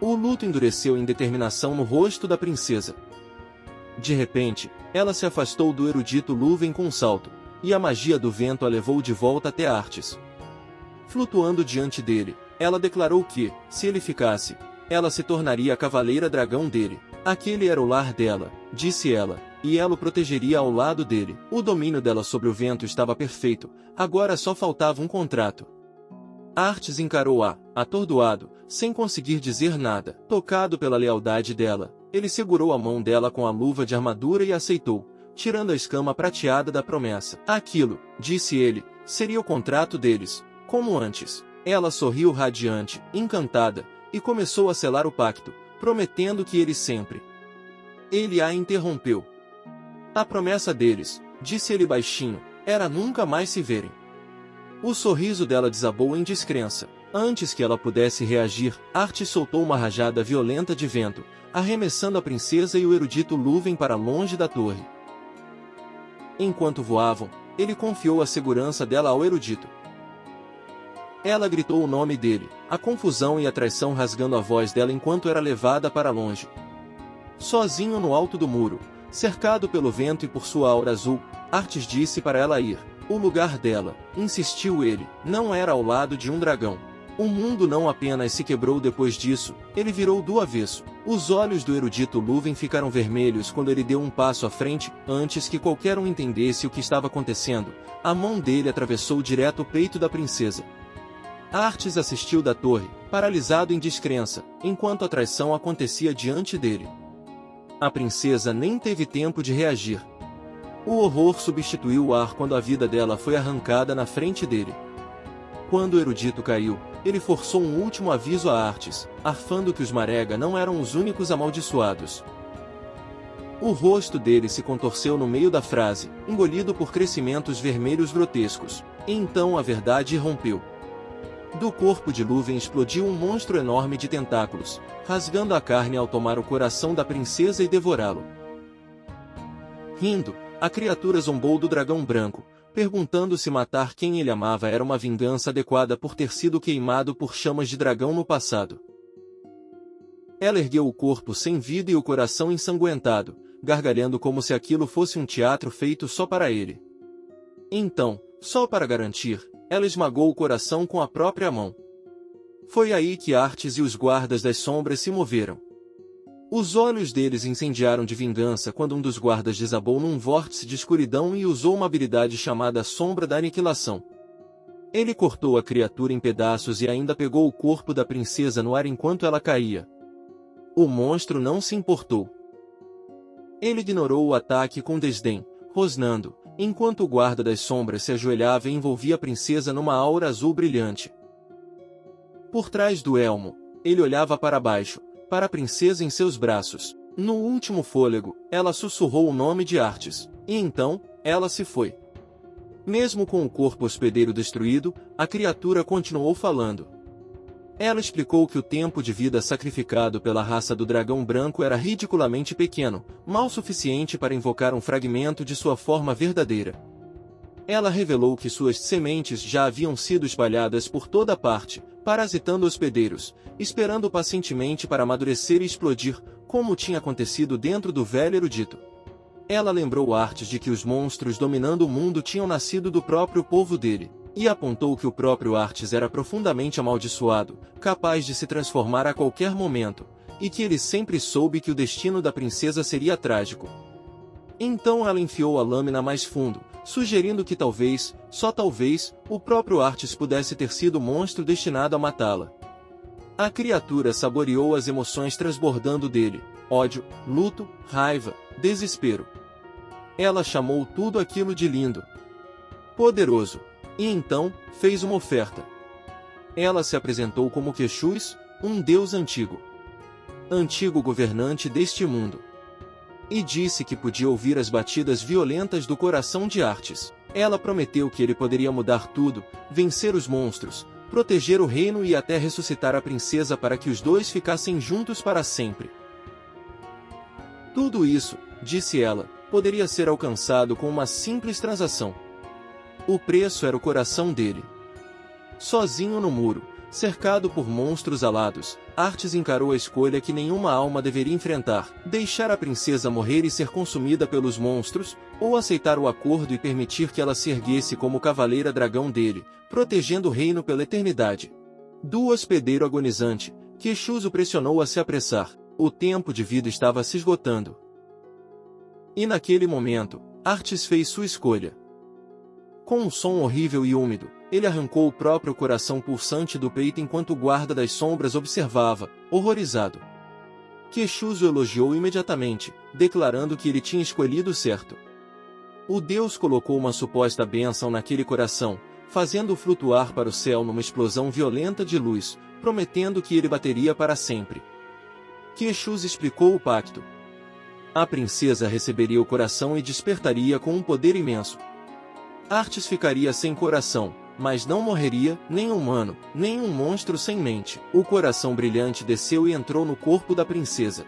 O luto endureceu em determinação no rosto da princesa. De repente, ela se afastou do erudito Lúven com um salto, e a magia do vento a levou de volta até Artes. Flutuando diante dele, ela declarou que, se ele ficasse, ela se tornaria a cavaleira dragão dele. Aquele era o lar dela, disse ela, e ela o protegeria ao lado dele. O domínio dela sobre o vento estava perfeito, agora só faltava um contrato. Artes encarou-a, atordoado, sem conseguir dizer nada. Tocado pela lealdade dela, ele segurou a mão dela com a luva de armadura e aceitou, tirando a escama prateada da promessa. Aquilo, disse ele, seria o contrato deles, como antes. Ela sorriu radiante, encantada, e começou a selar o pacto, prometendo que ele sempre. Ele a interrompeu. A promessa deles, disse ele baixinho, era nunca mais se verem. O sorriso dela desabou em descrença. Antes que ela pudesse reagir, Artes soltou uma rajada violenta de vento, arremessando a princesa e o erudito Lúven para longe da torre. Enquanto voavam, ele confiou a segurança dela ao erudito. Ela gritou o nome dele, a confusão e a traição rasgando a voz dela enquanto era levada para longe. Sozinho no alto do muro, cercado pelo vento e por sua aura azul, Artes disse para ela ir. O lugar dela, insistiu ele, não era ao lado de um dragão. O mundo não apenas se quebrou depois disso, ele virou do avesso. Os olhos do erudito Lúven ficaram vermelhos quando ele deu um passo à frente. Antes que qualquer um entendesse o que estava acontecendo, a mão dele atravessou direto o peito da princesa. Artes assistiu da torre, paralisado em descrença, enquanto a traição acontecia diante dele. A princesa nem teve tempo de reagir. O horror substituiu o ar quando a vida dela foi arrancada na frente dele. Quando o erudito caiu, ele forçou um último aviso a Artes, arfando que os Marega não eram os únicos amaldiçoados. O rosto dele se contorceu no meio da frase, engolido por crescimentos vermelhos grotescos. E então a verdade irrompeu. Do corpo de Lúven explodiu um monstro enorme de tentáculos, rasgando a carne ao tomar o coração da princesa e devorá-lo. Rindo, a criatura zombou do dragão branco, perguntando se matar quem ele amava era uma vingança adequada por ter sido queimado por chamas de dragão no passado. Ela ergueu o corpo sem vida e o coração ensanguentado, gargalhando como se aquilo fosse um teatro feito só para ele. Então, só para garantir, ela esmagou o coração com a própria mão. Foi aí que Artes e os guardas das sombras se moveram. Os olhos deles incendiaram de vingança quando um dos guardas desabou num vórtice de escuridão e usou uma habilidade chamada Sombra da Aniquilação. Ele cortou a criatura em pedaços e ainda pegou o corpo da princesa no ar enquanto ela caía. O monstro não se importou. Ele ignorou o ataque com desdém, rosnando, enquanto o guarda das sombras se ajoelhava e envolvia a princesa numa aura azul brilhante. Por trás do elmo, ele olhava para baixo, para a princesa em seus braços. No último fôlego, ela sussurrou o nome de Artes, e então, ela se foi. Mesmo com o corpo hospedeiro destruído, a criatura continuou falando. Ela explicou que o tempo de vida sacrificado pela raça do dragão branco era ridiculamente pequeno, mal suficiente para invocar um fragmento de sua forma verdadeira. Ela revelou que suas sementes já haviam sido espalhadas por toda parte, parasitando hospedeiros, esperando pacientemente para amadurecer e explodir, como tinha acontecido dentro do velho erudito. Ela lembrou Artes de que os monstros dominando o mundo tinham nascido do próprio povo dele, e apontou que o próprio Artes era profundamente amaldiçoado, capaz de se transformar a qualquer momento, e que ele sempre soube que o destino da princesa seria trágico. Então ela enfiou a lâmina mais fundo, sugerindo que talvez, só talvez, o próprio Artes pudesse ter sido o monstro destinado a matá-la. A criatura saboreou as emoções transbordando dele: ódio, luto, raiva, desespero. Ela chamou tudo aquilo de lindo, poderoso. E então, fez uma oferta. Ela se apresentou como Quexus, um deus antigo governante deste mundo. E disse que podia ouvir as batidas violentas do coração de Artes. Ela prometeu que ele poderia mudar tudo, vencer os monstros, proteger o reino e até ressuscitar a princesa para que os dois ficassem juntos para sempre. Tudo isso, disse ela, poderia ser alcançado com uma simples transação. O preço era o coração dele. Sozinho no muro, cercado por monstros alados, Artes encarou a escolha que nenhuma alma deveria enfrentar: deixar a princesa morrer e ser consumida pelos monstros, ou aceitar o acordo e permitir que ela se erguesse como cavaleira dragão dele, protegendo o reino pela eternidade. Do hospedeiro agonizante, Quexus o pressionou a se apressar. O tempo de vida estava se esgotando. E naquele momento, Artes fez sua escolha. Com um som horrível e úmido, ele arrancou o próprio coração pulsante do peito enquanto o guarda das sombras observava, horrorizado. Quexus o elogiou imediatamente, declarando que ele tinha escolhido certo. O deus colocou uma suposta bênção naquele coração, fazendo-o flutuar para o céu numa explosão violenta de luz, prometendo que ele bateria para sempre. Quexus explicou o pacto. A princesa receberia o coração e despertaria com um poder imenso. Artes ficaria sem coração, mas não morreria, nem humano, nem um monstro sem mente. O coração brilhante desceu e entrou no corpo da princesa.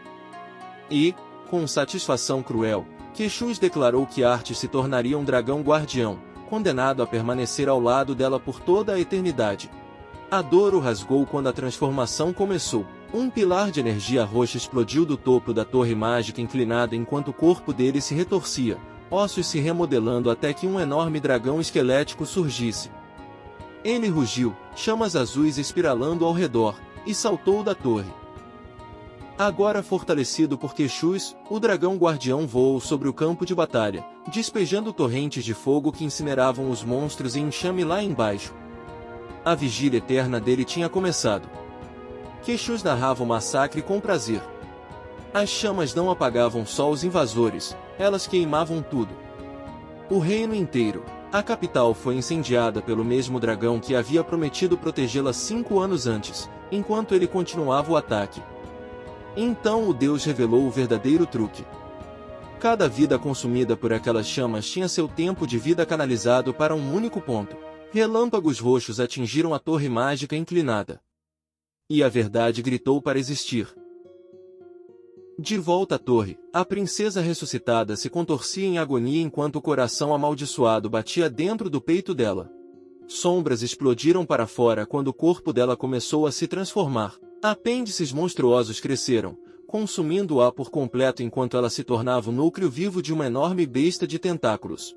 E, com satisfação cruel, Quexus declarou que Artes se tornaria um dragão guardião, condenado a permanecer ao lado dela por toda a eternidade. A dor o rasgou quando a transformação começou. Um pilar de energia roxa explodiu do topo da torre mágica inclinada enquanto o corpo dele se retorcia, ossos se remodelando até que um enorme dragão esquelético surgisse. Ele rugiu, chamas azuis espiralando ao redor, e saltou da torre. Agora fortalecido por Quexus, o dragão guardião voou sobre o campo de batalha, despejando torrentes de fogo que incineravam os monstros em enxame lá embaixo. A vigília eterna dele tinha começado. Quexus narrava o massacre com prazer. As chamas não apagavam só os invasores, elas queimavam tudo. O reino inteiro. A capital foi incendiada pelo mesmo dragão que havia prometido protegê-la 5 anos antes, enquanto ele continuava o ataque. Então o deus revelou o verdadeiro truque. Cada vida consumida por aquelas chamas tinha seu tempo de vida canalizado para um único ponto. Relâmpagos roxos atingiram a torre mágica inclinada. E a verdade gritou para existir. De volta à torre, a princesa ressuscitada se contorcia em agonia enquanto o coração amaldiçoado batia dentro do peito dela. Sombras explodiram para fora quando o corpo dela começou a se transformar. Apêndices monstruosos cresceram, consumindo-a por completo enquanto ela se tornava o núcleo vivo de uma enorme besta de tentáculos.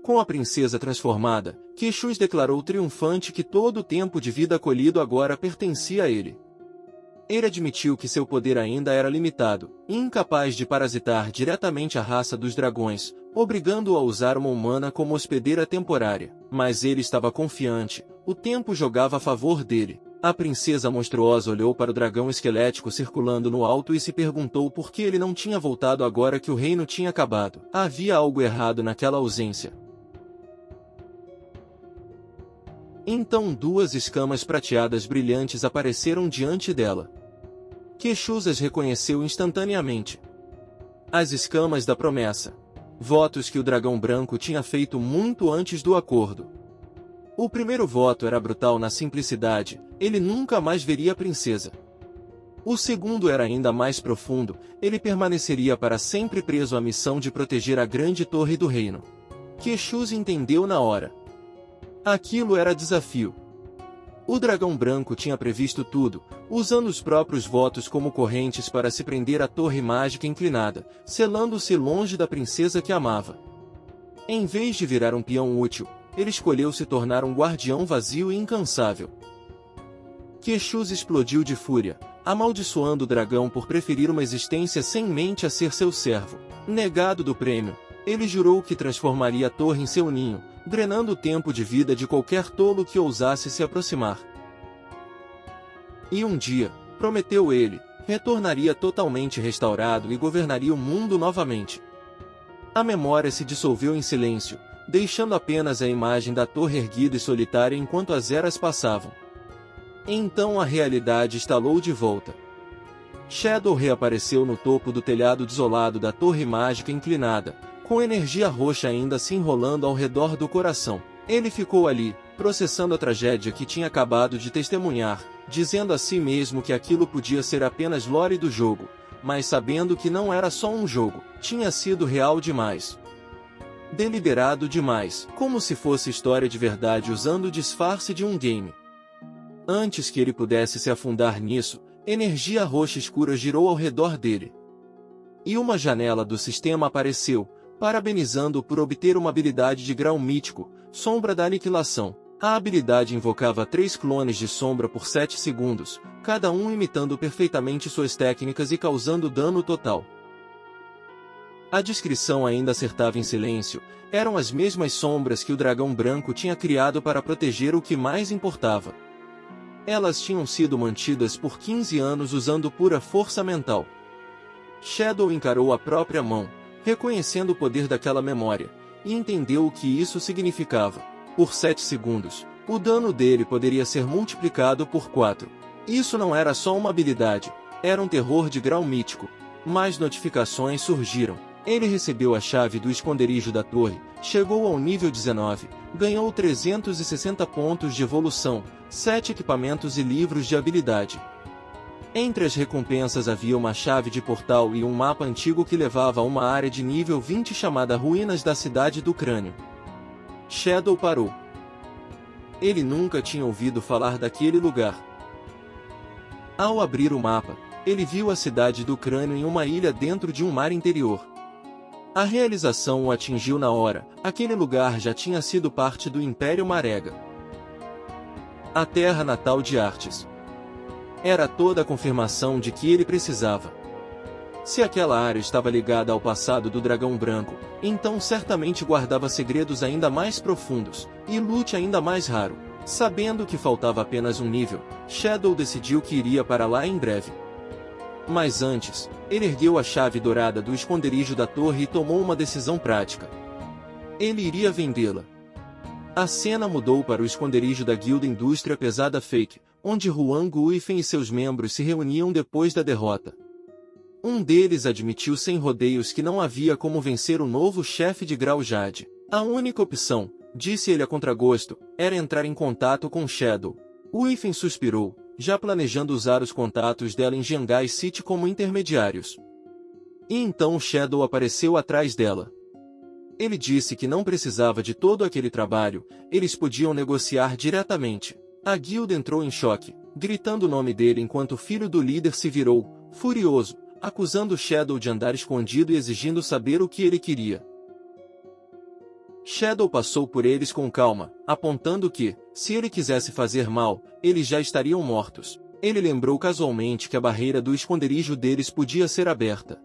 Com a princesa transformada, Quexus declarou triunfante que todo o tempo de vida colhido agora pertencia a ele. Ele admitiu que seu poder ainda era limitado, e incapaz de parasitar diretamente a raça dos dragões, obrigando-o a usar uma humana como hospedeira temporária. Mas ele estava confiante, o tempo jogava a favor dele. A princesa monstruosa olhou para o dragão esquelético circulando no alto e se perguntou por que ele não tinha voltado agora que o reino tinha acabado. Havia algo errado naquela ausência. Então 2 escamas prateadas brilhantes apareceram diante dela. Quexus as reconheceu instantaneamente. As escamas da promessa. Votos que o dragão branco tinha feito muito antes do acordo. O primeiro voto era brutal na simplicidade, ele nunca mais veria a princesa. O segundo era ainda mais profundo, ele permaneceria para sempre preso à missão de proteger a grande torre do reino. Queixus entendeu na hora. Aquilo era desafio. O dragão branco tinha previsto tudo, usando os próprios votos como correntes para se prender à torre mágica inclinada, selando-se longe da princesa que amava. Em vez de virar um peão útil, ele escolheu se tornar um guardião vazio e incansável. Queixus explodiu de fúria, amaldiçoando o dragão por preferir uma existência sem mente a ser seu servo. Negado do prêmio, ele jurou que transformaria a torre em seu ninho, drenando o tempo de vida de qualquer tolo que ousasse se aproximar. E um dia, prometeu ele, retornaria totalmente restaurado e governaria o mundo novamente. A memória se dissolveu em silêncio, deixando apenas a imagem da torre erguida e solitária enquanto as eras passavam. Então a realidade estalou de volta. Shadow reapareceu no topo do telhado desolado da torre mágica inclinada, com energia roxa ainda se enrolando ao redor do coração. Ele ficou ali, processando a tragédia que tinha acabado de testemunhar, dizendo a si mesmo que aquilo podia ser apenas lore do jogo, mas sabendo que não era só um jogo, tinha sido real demais. Deliberado demais, como se fosse história de verdade usando o disfarce de um game. Antes que ele pudesse se afundar nisso, energia roxa escura girou ao redor dele. E uma janela do sistema apareceu, parabenizando-o por obter uma habilidade de grau mítico, Sombra da Aniquilação. A habilidade invocava 3 clones de sombra por 7 segundos, cada um imitando perfeitamente suas técnicas e causando dano total. A descrição ainda acertava em silêncio, eram as mesmas sombras que o dragão branco tinha criado para proteger o que mais importava. Elas tinham sido mantidas por 15 anos usando pura força mental. Shadow encarou a própria mão, reconhecendo o poder daquela memória, e entendeu o que isso significava. Por 7 segundos, o dano dele poderia ser multiplicado por 4. Isso não era só uma habilidade, era um terror de grau mítico. Mais notificações surgiram. Ele recebeu a chave do esconderijo da torre, chegou ao nível 19, ganhou 360 pontos de evolução, 7 equipamentos e livros de habilidade. Entre as recompensas havia uma chave de portal e um mapa antigo que levava a uma área de nível 20 chamada Ruínas da Cidade do Crânio. Shadow parou. Ele nunca tinha ouvido falar daquele lugar. Ao abrir o mapa, ele viu a Cidade do Crânio em uma ilha dentro de um mar interior. A realização o atingiu na hora, aquele lugar já tinha sido parte do Império Marega. A terra natal de Artes. Era toda a confirmação de que ele precisava. Se aquela área estava ligada ao passado do dragão branco, então certamente guardava segredos ainda mais profundos, e loot ainda mais raro. Sabendo que faltava apenas um nível, Shadow decidiu que iria para lá em breve. Mas antes, ele ergueu a chave dourada do esconderijo da torre e tomou uma decisão prática. Ele iria vendê-la. A cena mudou para o esconderijo da Guilda Indústria Pesada Fake, onde Huang Guifeng e seus membros se reuniam depois da derrota. Um deles admitiu sem rodeios que não havia como vencer o novo chefe de grau Jade. A única opção, disse ele a contragosto, era entrar em contato com Shadow. Guifeng suspirou, já planejando usar os contatos dela em Jiangai City como intermediários. E então Shadow apareceu atrás dela. Ele disse que não precisava de todo aquele trabalho, eles podiam negociar diretamente. A guilda entrou em choque, gritando o nome dele enquanto o filho do líder se virou, furioso, acusando Shadow de andar escondido e exigindo saber o que ele queria. Shadow passou por eles com calma, apontando que, se ele quisesse fazer mal, eles já estariam mortos. Ele lembrou casualmente que a barreira do esconderijo deles podia ser aberta.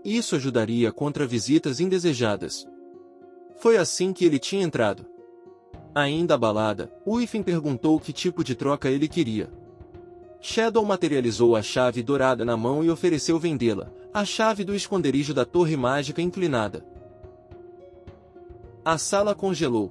Isso ajudaria contra visitas indesejadas. Foi assim que ele tinha entrado. Ainda abalada, Guifeng perguntou que tipo de troca ele queria. Shadow materializou a chave dourada na mão e ofereceu vendê-la, a chave do esconderijo da torre mágica inclinada. A sala congelou.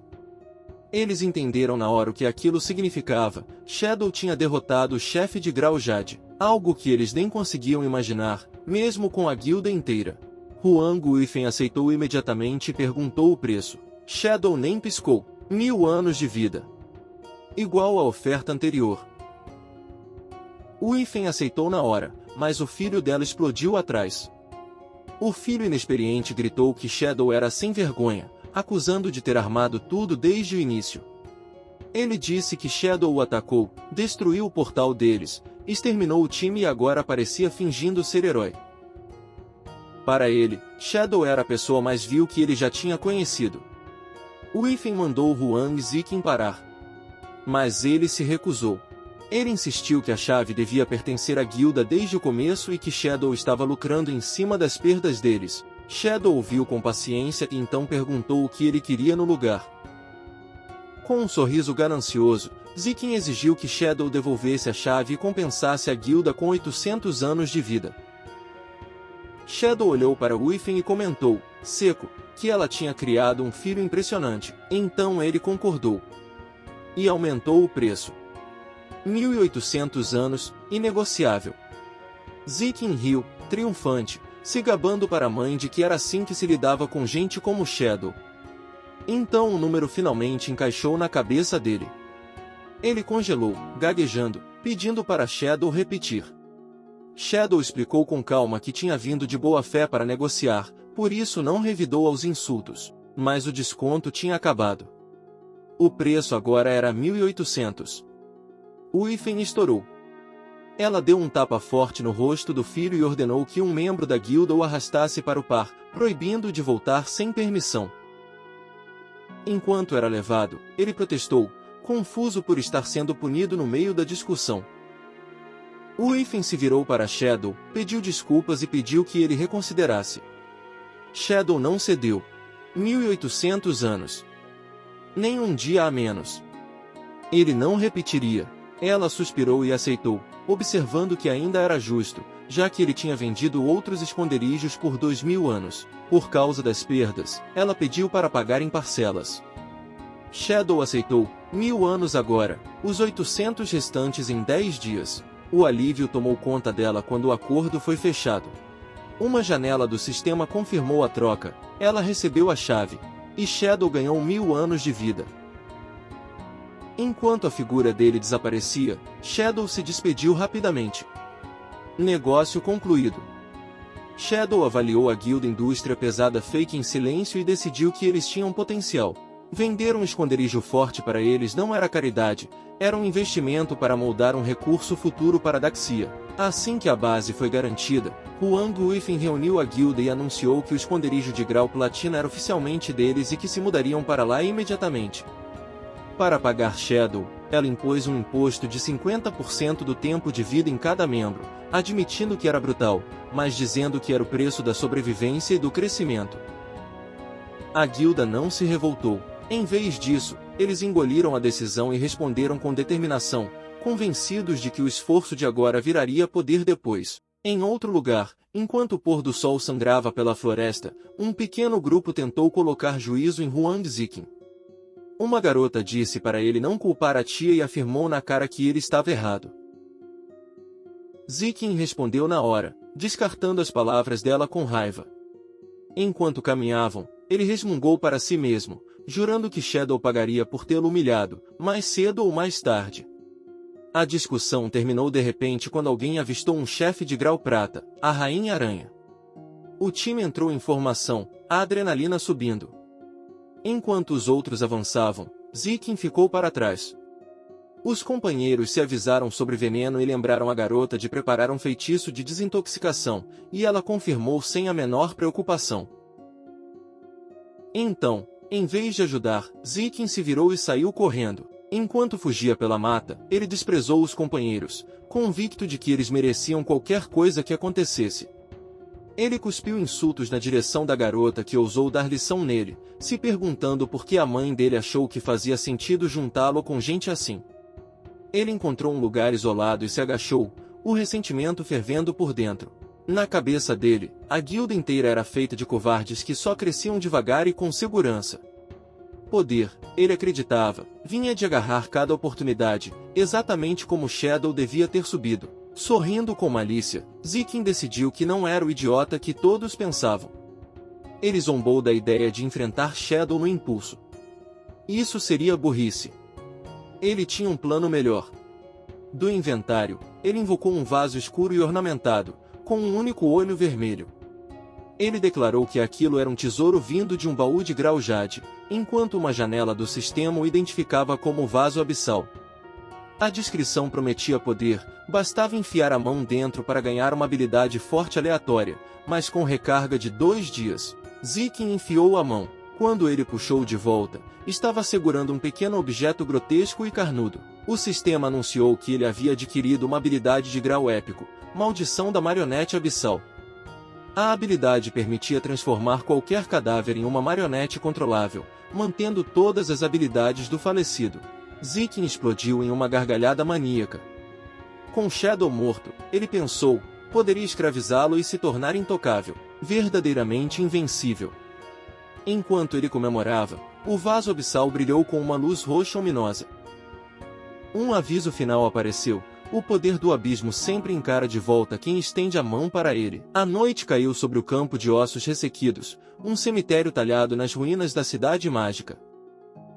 Eles entenderam na hora o que aquilo significava. Shadow tinha derrotado o chefe de grau Jade, algo que eles nem conseguiam imaginar, mesmo com a guilda inteira. Huang Guifeng aceitou imediatamente e perguntou o preço. Shadow nem piscou. 1000 anos de vida. igual à oferta anterior. Wifeng aceitou na hora, mas o filho dela explodiu atrás. O filho inexperiente gritou que Shadow era sem vergonha, acusando de ter armado tudo desde o início. Ele disse que Shadow o atacou, destruiu o portal deles, exterminou o time e agora parecia fingindo ser herói. Para ele, Shadow era a pessoa mais vil que ele já tinha conhecido. Wifeng mandou Huang Ziqin parar. Mas ele se recusou. Ele insistiu que a chave devia pertencer à guilda desde o começo e que Shadow estava lucrando em cima das perdas deles. Shadow ouviu com paciência e então perguntou o que ele queria no lugar. Com um sorriso ganancioso, Ziqin exigiu que Shadow devolvesse a chave e compensasse a guilda com 800 anos de vida. Shadow olhou para Wifeng e comentou, seco, que ela tinha criado um filho impressionante. Então ele concordou. E aumentou o preço. 1.800 anos, inegociável. Ziqin riu, triunfante, se gabando para a mãe de que era assim que se lidava com gente como Shadow. Então o número finalmente encaixou na cabeça dele. Ele congelou, gaguejando, pedindo para Shadow repetir. Shadow explicou com calma que tinha vindo de boa fé para negociar, por isso não revidou aos insultos, mas o desconto tinha acabado. O preço agora era 1.800. Wifeng estourou. Ela deu um tapa forte no rosto do filho e ordenou que um membro da guilda o arrastasse para o par, proibindo-o de voltar sem permissão. Enquanto era levado, ele protestou, confuso por estar sendo punido no meio da discussão. Wifeng se virou para Shadow, pediu desculpas e pediu que ele reconsiderasse. Shadow não cedeu. 1.800 anos. Nem um dia a menos. Ele não repetiria. Ela suspirou e aceitou, observando que ainda era justo, já que ele tinha vendido outros esconderijos por 2.000 anos. Por causa das perdas, ela pediu para pagar em parcelas. Shadow aceitou, 1.000 anos agora, os 800 restantes em 10 dias. O alívio tomou conta dela quando o acordo foi fechado. Uma janela do sistema confirmou a troca, ela recebeu a chave, e Shadow ganhou 1.000 anos de vida. Enquanto a figura dele desaparecia, Shadow se despediu rapidamente. Negócio concluído. Shadow avaliou a guilda Indústria Pesada Fake em silêncio e decidiu que eles tinham potencial. Vender um esconderijo forte para eles não era caridade, era um investimento para moldar um recurso futuro para Daxia. Assim que a base foi garantida, Huang Wifeng reuniu a guilda e anunciou que o esconderijo de grau platina era oficialmente deles e que se mudariam para lá imediatamente. Para pagar Shadow, ela impôs um imposto de 50% do tempo de vida em cada membro, admitindo que era brutal, mas dizendo que era o preço da sobrevivência e do crescimento. A guilda não se revoltou. Em vez disso, eles engoliram a decisão e responderam com determinação, convencidos de que o esforço de agora viraria poder depois. Em outro lugar, enquanto o pôr do sol sangrava pela floresta, um pequeno grupo tentou colocar juízo em Huang Ziqin. Uma garota disse para ele não culpar a tia e afirmou na cara que ele estava errado. Ziqin respondeu na hora, descartando as palavras dela com raiva. Enquanto caminhavam, ele resmungou para si mesmo, jurando que Shadow pagaria por tê-lo humilhado, mais cedo ou mais tarde. A discussão terminou de repente quando alguém avistou um chefe de grau prata, a Rainha Aranha. O time entrou em formação, a adrenalina subindo. Enquanto os outros avançavam, Ziqin ficou para trás. Os companheiros se avisaram sobre veneno e lembraram a garota de preparar um feitiço de desintoxicação, e ela confirmou sem a menor preocupação. Então, em vez de ajudar, Ziqin se virou e saiu correndo. Enquanto fugia pela mata, ele desprezou os companheiros, convicto de que eles mereciam qualquer coisa que acontecesse. Ele cuspiu insultos na direção da garota que ousou dar lição nele, se perguntando por que a mãe dele achou que fazia sentido juntá-lo com gente assim. Ele encontrou um lugar isolado e se agachou, o ressentimento fervendo por dentro. Na cabeça dele, a guilda inteira era feita de covardes que só cresciam devagar e com segurança. Poder, ele acreditava, vinha de agarrar cada oportunidade, exatamente como Shadow devia ter subido. Sorrindo com malícia, Ziqin decidiu que não era o idiota que todos pensavam. Ele zombou da ideia de enfrentar Shadow no impulso. Isso seria burrice. Ele tinha um plano melhor. Do inventário, ele invocou um vaso escuro e ornamentado, com um único olho vermelho. Ele declarou que aquilo era um tesouro vindo de um baú de grau jade, enquanto uma janela do sistema o identificava como vaso abissal. A descrição prometia poder, bastava enfiar a mão dentro para ganhar uma habilidade forte aleatória, mas com recarga de 2 dias. Zeke enfiou a mão. Quando ele puxou de volta, estava segurando um pequeno objeto grotesco e carnudo. O sistema anunciou que ele havia adquirido uma habilidade de grau épico, Maldição da Marionete Abissal. A habilidade permitia transformar qualquer cadáver em uma marionete controlável, mantendo todas as habilidades do falecido. Zeke explodiu em uma gargalhada maníaca. Com Shadow morto, ele pensou, poderia escravizá-lo e se tornar intocável, verdadeiramente invencível. Enquanto ele comemorava, o vaso abissal brilhou com uma luz roxa ominosa. Um aviso final apareceu: o poder do abismo sempre encara de volta quem estende a mão para ele. A noite caiu sobre o campo de ossos ressequidos, um cemitério talhado nas ruínas da cidade mágica.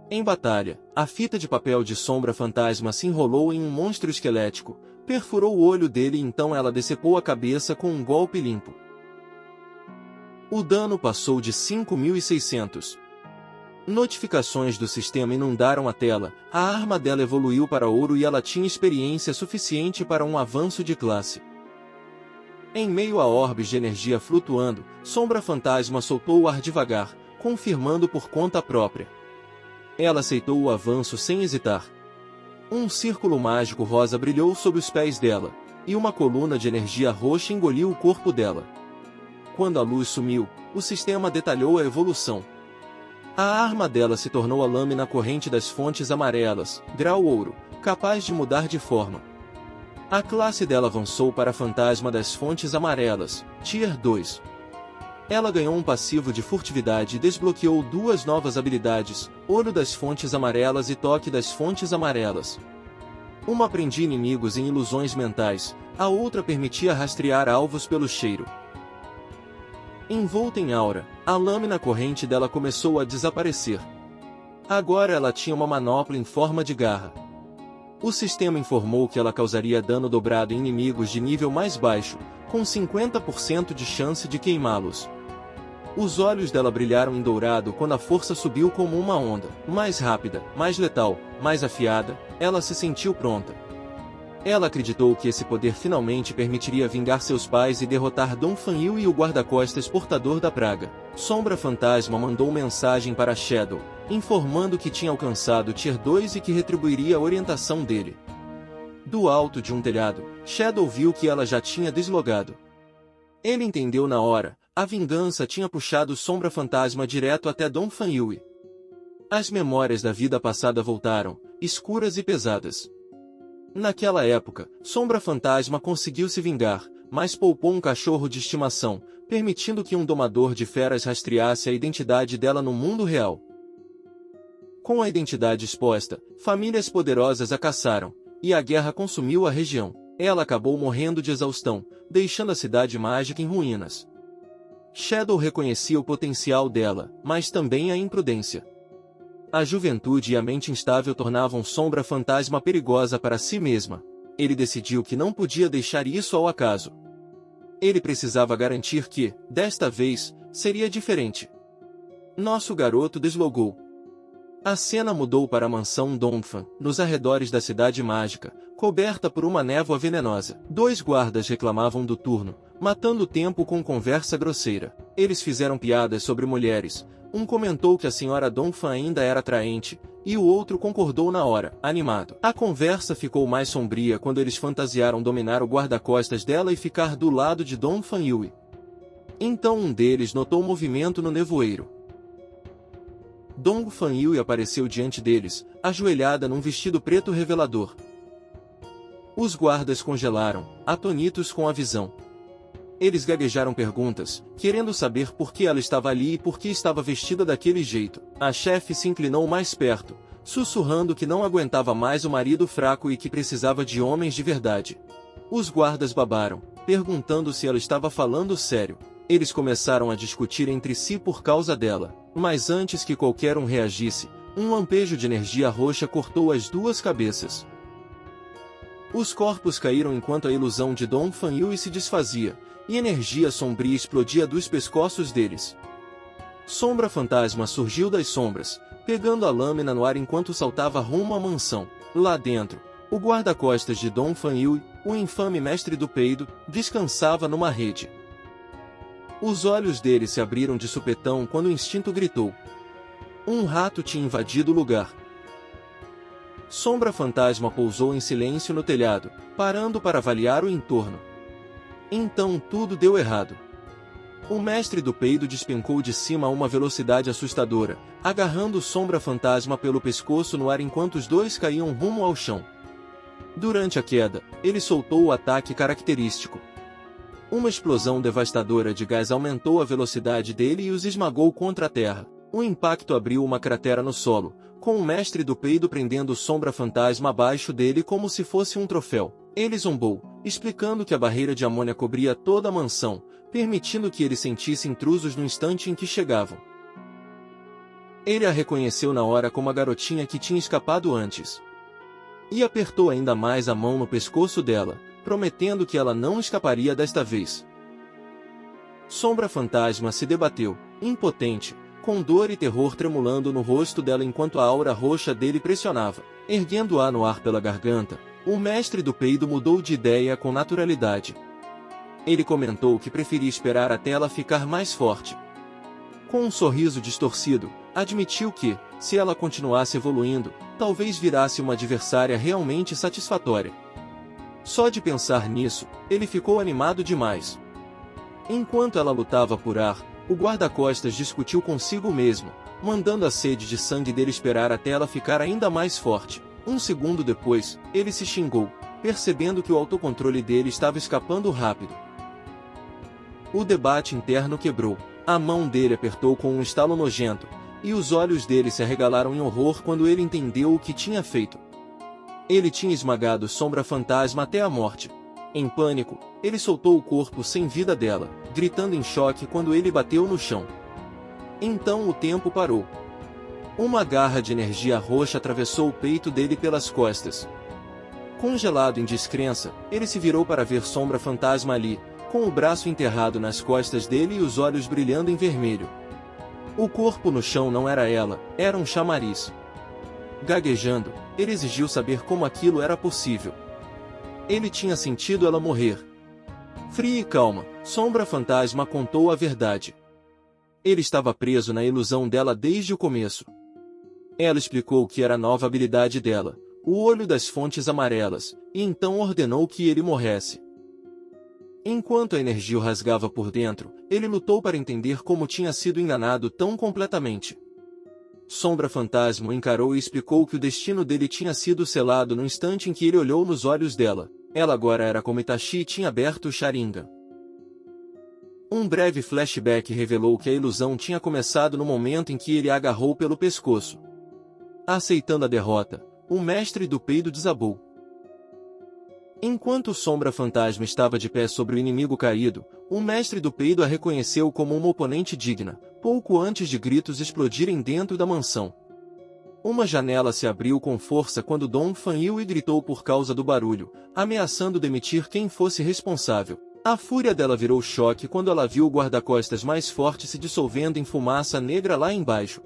Em batalha, a fita de papel de sombra fantasma se enrolou em um monstro esquelético, perfurou o olho dele e então ela decepou a cabeça com um golpe limpo. O dano passou de 5.600. Notificações do sistema inundaram a tela, a arma dela evoluiu para ouro e ela tinha experiência suficiente para um avanço de classe. Em meio a orbes de energia flutuando, Sombra Fantasma soltou o ar devagar, confirmando por conta própria. Ela aceitou o avanço sem hesitar. Um círculo mágico rosa brilhou sob os pés dela, e uma coluna de energia roxa engoliu o corpo dela. Quando a luz sumiu, o sistema detalhou a evolução. A arma dela se tornou a lâmina corrente das fontes amarelas, grau ouro, capaz de mudar de forma. A classe dela avançou para Fantasma das Fontes Amarelas, Tier 2. Ela ganhou um passivo de furtividade e desbloqueou 2 novas habilidades, Olho das Fontes Amarelas e Toque das Fontes Amarelas. Uma prendia inimigos em ilusões mentais, a outra permitia rastrear alvos pelo cheiro. Envolta em aura, a lâmina corrente dela começou a desaparecer. Agora ela tinha uma manopla em forma de garra. O sistema informou que ela causaria dano dobrado em inimigos de nível mais baixo, com 50% de chance de queimá-los. Os olhos dela brilharam em dourado quando a força subiu como uma onda. Mais rápida, mais letal, mais afiada, ela se sentiu pronta. Ela acreditou que esse poder finalmente permitiria vingar seus pais e derrotar Dom Fanil e o guarda-costas portador da praga. Sombra Fantasma mandou mensagem para Shadow, informando que tinha alcançado Tier 2 e que retribuiria a orientação dele. Do alto de um telhado, Shadow viu que ela já tinha deslogado. Ele entendeu na hora, a vingança tinha puxado Sombra Fantasma direto até Dom Fanil. As memórias da vida passada voltaram, escuras e pesadas. Naquela época, Sombra Fantasma conseguiu se vingar, mas poupou um cachorro de estimação, permitindo que um domador de feras rastreasse a identidade dela no mundo real. Com a identidade exposta, famílias poderosas a caçaram, e a guerra consumiu a região. Ela acabou morrendo de exaustão, deixando a cidade mágica em ruínas. Shadow reconhecia o potencial dela, mas também a imprudência. A juventude e a mente instável tornavam Sombra Fantasma perigosa para si mesma. Ele decidiu que não podia deixar isso ao acaso. Ele precisava garantir que, desta vez, seria diferente. Nosso garoto deslogou. A cena mudou para a mansão Donphan, nos arredores da cidade mágica, coberta por uma névoa venenosa. 2 guardas reclamavam do turno, matando o tempo com conversa grosseira. Eles fizeram piadas sobre mulheres. Um comentou que a senhora Donphan ainda era atraente, e o outro concordou na hora, animado. A conversa ficou mais sombria quando eles fantasiaram dominar o guarda-costas dela e ficar do lado de Dom Fanil. Então um deles notou movimento no nevoeiro. Dong Fanil apareceu diante deles, ajoelhada num vestido preto revelador. Os guardas congelaram, atonitos com a visão. Eles gaguejaram perguntas, querendo saber por que ela estava ali e por que estava vestida daquele jeito. A chefe se inclinou mais perto, sussurrando que não aguentava mais o marido fraco e que precisava de homens de verdade. Os guardas babaram, perguntando se ela estava falando sério. Eles começaram a discutir entre si por causa dela, mas antes que qualquer um reagisse, Um lampejo de energia roxa cortou as duas cabeças. Os corpos caíram enquanto a ilusão de Dong Fanyue se desfazia, e energia sombria explodia dos pescoços deles. Sombra fantasma surgiu das sombras, pegando a lâmina no ar enquanto saltava rumo à mansão. Lá dentro, o guarda-costas de Dong Fanyue, o infame mestre do peido, descansava numa rede. Os olhos dele se abriram de supetão quando o instinto gritou. Um rato tinha invadido o lugar. Sombra fantasma pousou em silêncio no telhado, parando para avaliar o entorno. Então tudo deu errado. O mestre do peido despencou de cima a uma velocidade assustadora, agarrando Sombra fantasma pelo pescoço no ar enquanto os dois caíam rumo ao chão. Durante a queda, ele soltou o ataque característico. Uma explosão devastadora de gás aumentou a velocidade dele e os esmagou contra a terra. O impacto abriu uma cratera no solo, com o mestre do peido prendendo Sombra fantasma abaixo dele como se fosse um troféu. Ele zombou, explicando que a barreira de amônia cobria toda a mansão, permitindo que ele sentisse intrusos no instante em que chegavam. Ele a reconheceu na hora como a garotinha que tinha escapado antes. E apertou ainda mais a mão no pescoço dela, prometendo que ela não escaparia desta vez. Sombra fantasma se debateu, impotente, com dor e terror tremulando no rosto dela enquanto a aura roxa dele pressionava. Erguendo-a no ar pela garganta, o mestre do peido mudou de ideia com naturalidade. Ele comentou que preferia esperar até ela ficar mais forte. Com um sorriso distorcido, admitiu que, se ela continuasse evoluindo, talvez virasse uma adversária realmente satisfatória. Só de pensar nisso, ele ficou animado demais. Enquanto ela lutava por ar, o guarda-costas discutiu consigo mesmo, mandando a sede de sangue dele esperar até ela ficar ainda mais forte. Um segundo depois, ele se xingou, percebendo que o autocontrole dele estava escapando rápido. O debate interno quebrou. A mão dele apertou com um estalo nojento, e os olhos dele se arregalaram em horror quando ele entendeu o que tinha feito. Ele tinha esmagado Sombra fantasma até a morte. Em pânico, ele soltou o corpo sem vida dela, gritando em choque quando ele bateu no chão. Então o tempo parou. Uma garra de energia roxa atravessou o peito dele pelas costas. Congelado em descrença, ele se virou para ver Sombra fantasma ali, com o braço enterrado nas costas dele e os olhos brilhando em vermelho. O corpo no chão não era ela, era um chamariz. Gaguejando, ele exigiu saber como aquilo era possível. Ele tinha sentido ela morrer. Fria e calma, Sombra fantasma contou a verdade. Ele estava preso na ilusão dela desde o começo. Ela explicou que era a nova habilidade dela, o olho das fontes amarelas, e então ordenou que ele morresse. Enquanto a energia o rasgava por dentro, ele lutou para entender como tinha sido enganado tão completamente. Sombra fantasma o encarou e explicou que o destino dele tinha sido selado no instante em que ele olhou nos olhos dela. Ela agora era como Itachi tinha aberto o Sharingan. Um breve flashback revelou que a ilusão tinha começado no momento em que ele a agarrou pelo pescoço. Aceitando a derrota, o mestre do peido desabou. Enquanto Sombra fantasma estava de pé sobre o inimigo caído, o mestre do peido a reconheceu como uma oponente digna, pouco antes de gritos explodirem dentro da mansão. Uma janela se abriu com força quando Dong Fanyue gritou por causa do barulho, ameaçando demitir quem fosse responsável. A fúria dela virou choque quando ela viu o guarda-costas mais forte se dissolvendo em fumaça negra lá embaixo.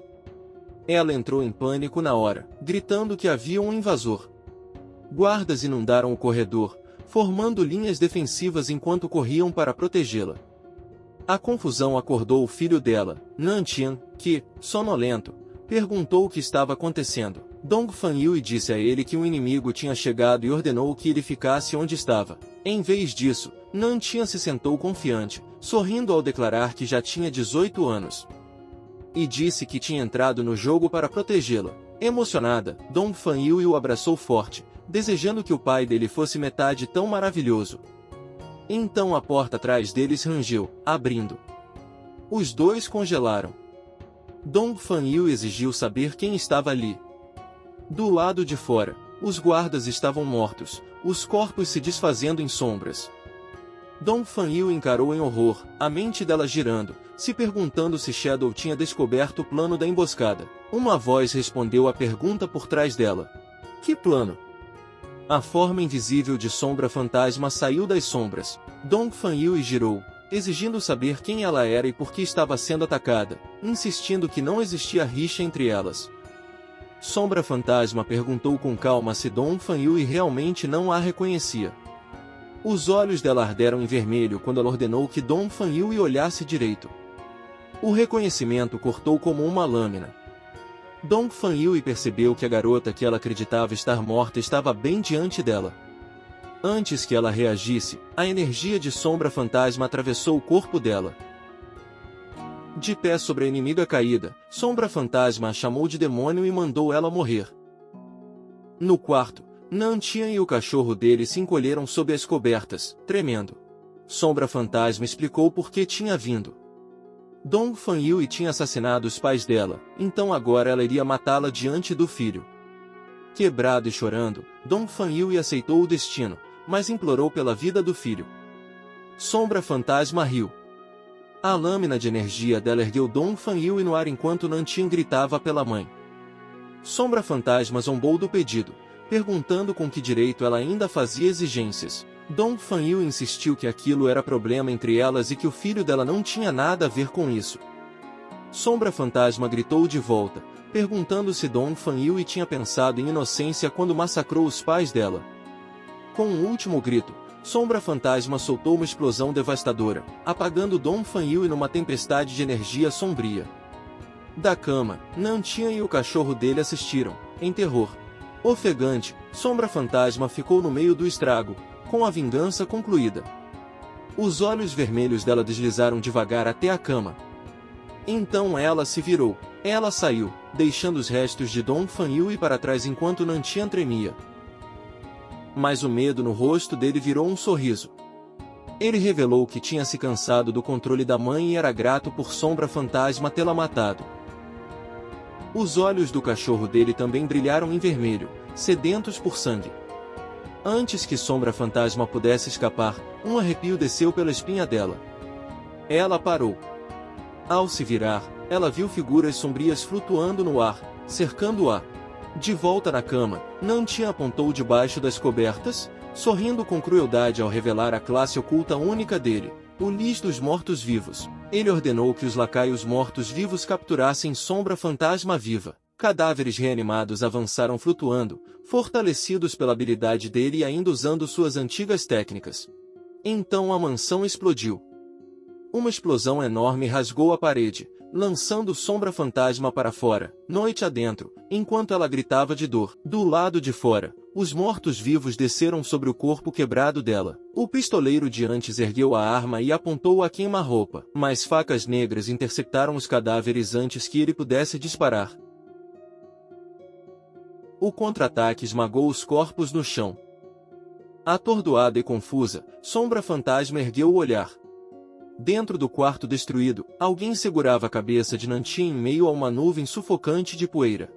Ela entrou em pânico na hora, gritando que havia um invasor. Guardas inundaram o corredor, formando linhas defensivas enquanto corriam para protegê-la. A confusão acordou o filho dela, Nantian, que, sonolento, perguntou o que estava acontecendo. Dong Fanyue disse a ele que um inimigo tinha chegado e ordenou que ele ficasse onde estava. Em vez disso, Nantian se sentou confiante, sorrindo ao declarar que já tinha 18 anos. E disse que tinha entrado no jogo para protegê-la. Emocionada, Dong Fanyue o abraçou forte, desejando que o pai dele fosse metade tão maravilhoso. Então a porta atrás deles rangeu, abrindo. Os dois congelaram. Dong Fanyue exigiu saber quem estava ali. Do lado de fora, os guardas estavam mortos, os corpos se desfazendo em sombras. Dong Fanyue encarou em horror, a mente dela girando, se perguntando se Shadow tinha descoberto o plano da emboscada. Uma voz respondeu a pergunta por trás dela. Que plano? A forma invisível de Sombra Fantasma saiu das sombras. Dong Fanyu girou, exigindo saber quem ela era e por que estava sendo atacada, insistindo que não existia rixa entre elas. Sombra Fantasma perguntou com calma se Dong Fanyu realmente não a reconhecia. Os olhos dela arderam em vermelho quando ela ordenou que Dong Fanyu olhasse direito. O reconhecimento cortou como uma lâmina. Dong Fanyu percebeu que a garota que ela acreditava estar morta estava bem diante dela. Antes que ela reagisse, a energia de Sombra Fantasma atravessou o corpo dela. De pé sobre a inimiga caída, Sombra Fantasma a chamou de demônio e mandou ela morrer. No quarto, Nantian e o cachorro dele se encolheram sob as cobertas, tremendo. Sombra Fantasma explicou por que tinha vindo. Dong Fanyu tinha assassinado os pais dela, então agora ela iria matá-la diante do filho. Quebrado e chorando, Dong Fanyu aceitou o destino, mas implorou pela vida do filho. Sombra Fantasma riu. A lâmina de energia dela ergueu Dong Fanyu no ar enquanto Nantian gritava pela mãe. Sombra Fantasma zombou do pedido, perguntando com que direito ela ainda fazia exigências. Dong Fanyu insistiu que aquilo era problema entre elas e que o filho dela não tinha nada a ver com isso. Sombra Fantasma gritou de volta, perguntando se Dong Fanyu tinha pensado em inocência quando massacrou os pais dela. Com um último grito, Sombra Fantasma soltou uma explosão devastadora, apagando Dong Fanyu numa tempestade de energia sombria. Da cama, Nantian e o cachorro dele assistiram, em terror. Ofegante, Sombra Fantasma ficou no meio do estrago, com a vingança concluída. Os olhos vermelhos dela deslizaram devagar até a cama. Então ela se virou. Ela saiu, deixando os restos de Dong Fanyu para trás enquanto Nantian tremia. Mas o medo no rosto dele virou um sorriso. Ele revelou que tinha se cansado do controle da mãe e era grato por Sombra Fantasma tê-la matado. Os olhos do cachorro dele também brilharam em vermelho, sedentos por sangue. Antes que Sombra Fantasma pudesse escapar, um arrepio desceu pela espinha dela. Ela parou. Ao se virar, ela viu figuras sombrias flutuando no ar, cercando-a. De volta na cama, Nantian apontou debaixo das cobertas, sorrindo com crueldade ao revelar a classe oculta única dele, o Lis dos Mortos-Vivos. Ele ordenou que os lacaios mortos-vivos capturassem Sombra Fantasma viva. Cadáveres reanimados avançaram flutuando, fortalecidos pela habilidade dele e ainda usando suas antigas técnicas. Então a mansão explodiu. Uma explosão enorme rasgou a parede, lançando Sombra Fantasma para fora, noite adentro, enquanto ela gritava de dor. Do lado de fora, os mortos-vivos desceram sobre o corpo quebrado dela. O pistoleiro de antes ergueu a arma e apontou a queima-roupa, mas facas negras interceptaram os cadáveres antes que ele pudesse disparar. O contra-ataque esmagou os corpos no chão. Atordoada e confusa, Sombra Fantasma ergueu o olhar. Dentro do quarto destruído, alguém segurava a cabeça de Nantian em meio a uma nuvem sufocante de poeira.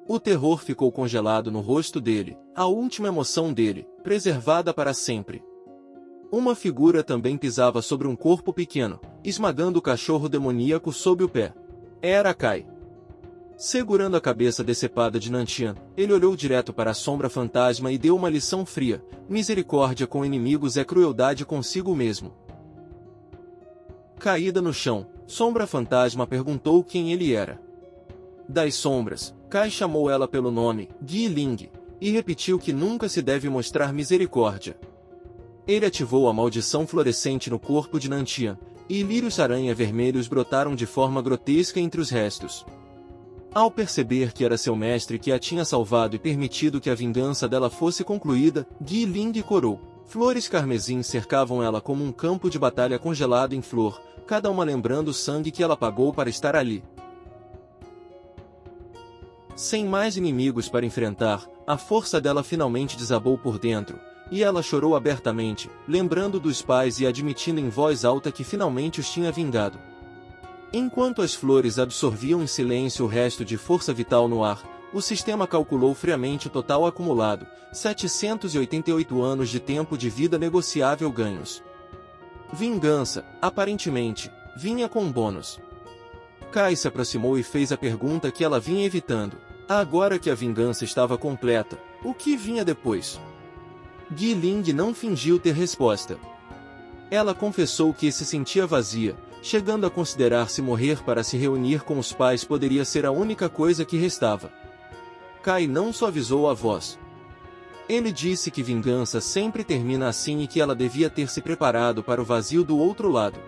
O terror ficou congelado no rosto dele, a última emoção dele, preservada para sempre. Uma figura também pisava sobre um corpo pequeno, esmagando o cachorro demoníaco sob o pé. Era Kai. Segurando a cabeça decepada de Nantian, ele olhou direto para a Sombra Fantasma e deu uma lição fria: misericórdia com inimigos é crueldade consigo mesmo. Caída no chão, Sombra Fantasma perguntou quem ele era. Das sombras, Kai chamou ela pelo nome, Gi Ling, e repetiu que nunca se deve mostrar misericórdia. Ele ativou a maldição fluorescente no corpo de Nantian, e lírios-aranha vermelhos brotaram de forma grotesca entre os restos. Ao perceber que era seu mestre que a tinha salvado e permitido que a vingança dela fosse concluída, Gi Ling corou. Flores carmesim cercavam ela como um campo de batalha congelado em flor, cada uma lembrando o sangue que ela pagou para estar ali. Sem mais inimigos para enfrentar, a força dela finalmente desabou por dentro, e ela chorou abertamente, lembrando dos pais e admitindo em voz alta que finalmente os tinha vingado. Enquanto as flores absorviam em silêncio o resto de força vital no ar, o sistema calculou friamente o total acumulado, 788 anos de tempo de vida negociável ganhos. Vingança, aparentemente, vinha com um bônus. Kai se aproximou e fez a pergunta que ela vinha evitando. Agora que a vingança estava completa, o que vinha depois? Gi Ling não fingiu ter resposta. Ela confessou que se sentia vazia, chegando a considerar se morrer para se reunir com os pais poderia ser a única coisa que restava. Kai não suavizou a voz. Ele disse que vingança sempre termina assim e que ela devia ter se preparado para o vazio do outro lado.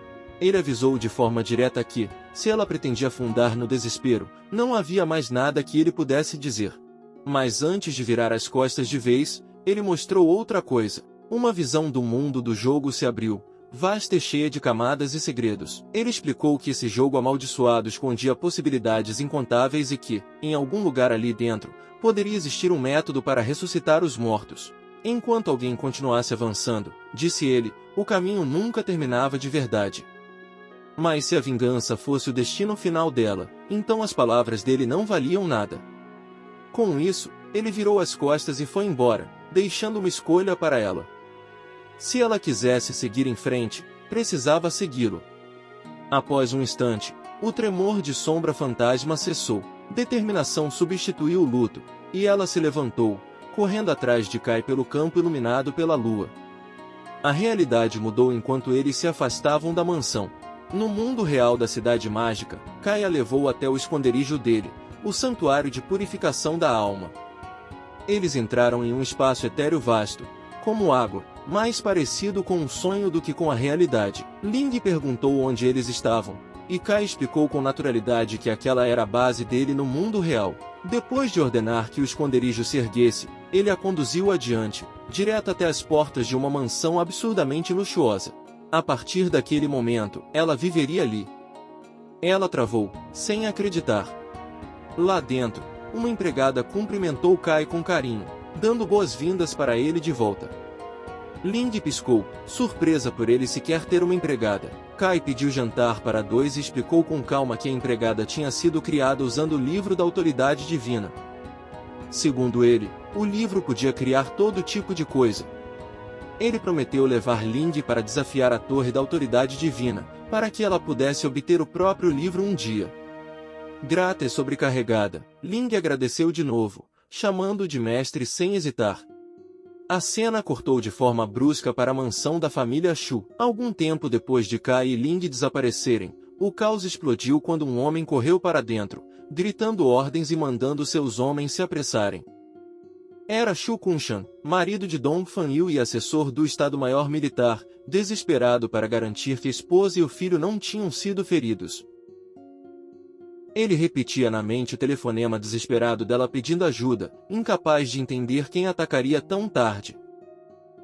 Ele avisou de forma direta que, se ela pretendia afundar no desespero, não havia mais nada que ele pudesse dizer. Mas antes de virar as costas de vez, ele mostrou outra coisa. Uma visão do mundo do jogo se abriu, vasta e cheia de camadas e segredos. Ele explicou que esse jogo amaldiçoado escondia possibilidades incontáveis e que, em algum lugar ali dentro, poderia existir um método para ressuscitar os mortos. Enquanto alguém continuasse avançando, disse ele, o caminho nunca terminava de verdade. Mas se a vingança fosse o destino final dela, então as palavras dele não valiam nada. Com isso, ele virou as costas e foi embora, deixando uma escolha para ela. Se ela quisesse seguir em frente, precisava segui-lo. Após um instante, o tremor de sombra fantasma cessou, determinação substituiu o luto, e ela se levantou, correndo atrás de Kai pelo campo iluminado pela lua. A realidade mudou enquanto eles se afastavam da mansão. No mundo real da cidade mágica, Kai a levou até o esconderijo dele, o santuário de purificação da alma. Eles entraram em um espaço etéreo vasto, como água, mais parecido com um sonho do que com a realidade. Ling perguntou onde eles estavam, e Kai explicou com naturalidade que aquela era a base dele no mundo real. Depois de ordenar que o esconderijo se erguesse, ele a conduziu adiante, direto até as portas de uma mansão absurdamente luxuosa. A partir daquele momento, ela viveria ali. Ela travou, sem acreditar. Lá dentro, uma empregada cumprimentou Kai com carinho, dando boas-vindas para ele de volta. Ling piscou, surpresa por ele sequer ter uma empregada. Kai pediu jantar para dois e explicou com calma que a empregada tinha sido criada usando o livro da autoridade divina. Segundo ele, o livro podia criar todo tipo de coisa. Ele prometeu levar Ling para desafiar a torre da autoridade divina, para que ela pudesse obter o próprio livro um dia. Grata e sobrecarregada, Ling agradeceu de novo, chamando-o de mestre sem hesitar. A cena cortou de forma brusca para a mansão da família Shu. Algum tempo depois de Kai e Ling desaparecerem, o caos explodiu quando um homem correu para dentro, gritando ordens e mandando seus homens se apressarem. Era Shu Kunshan, marido de Dong Fanyu e assessor do Estado-Maior Militar, desesperado para garantir que a esposa e o filho não tinham sido feridos. Ele repetia na mente o telefonema desesperado dela pedindo ajuda, incapaz de entender quem atacaria tão tarde.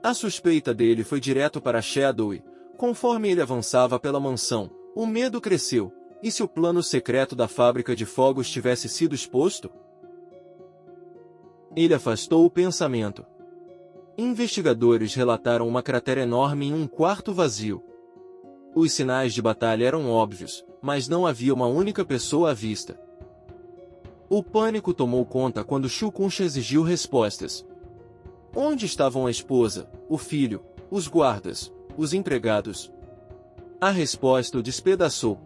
A suspeita dele foi direto para Shadow e, conforme ele avançava pela mansão, o medo cresceu. E se o plano secreto da fábrica de fogos tivesse sido exposto? Ele afastou o pensamento. Investigadores relataram uma cratera enorme em um quarto vazio. Os sinais de batalha eram óbvios, mas não havia uma única pessoa à vista. O pânico tomou conta quando Shu Kunsha exigiu respostas. Onde estavam a esposa, o filho, os guardas, os empregados? A resposta o despedaçou.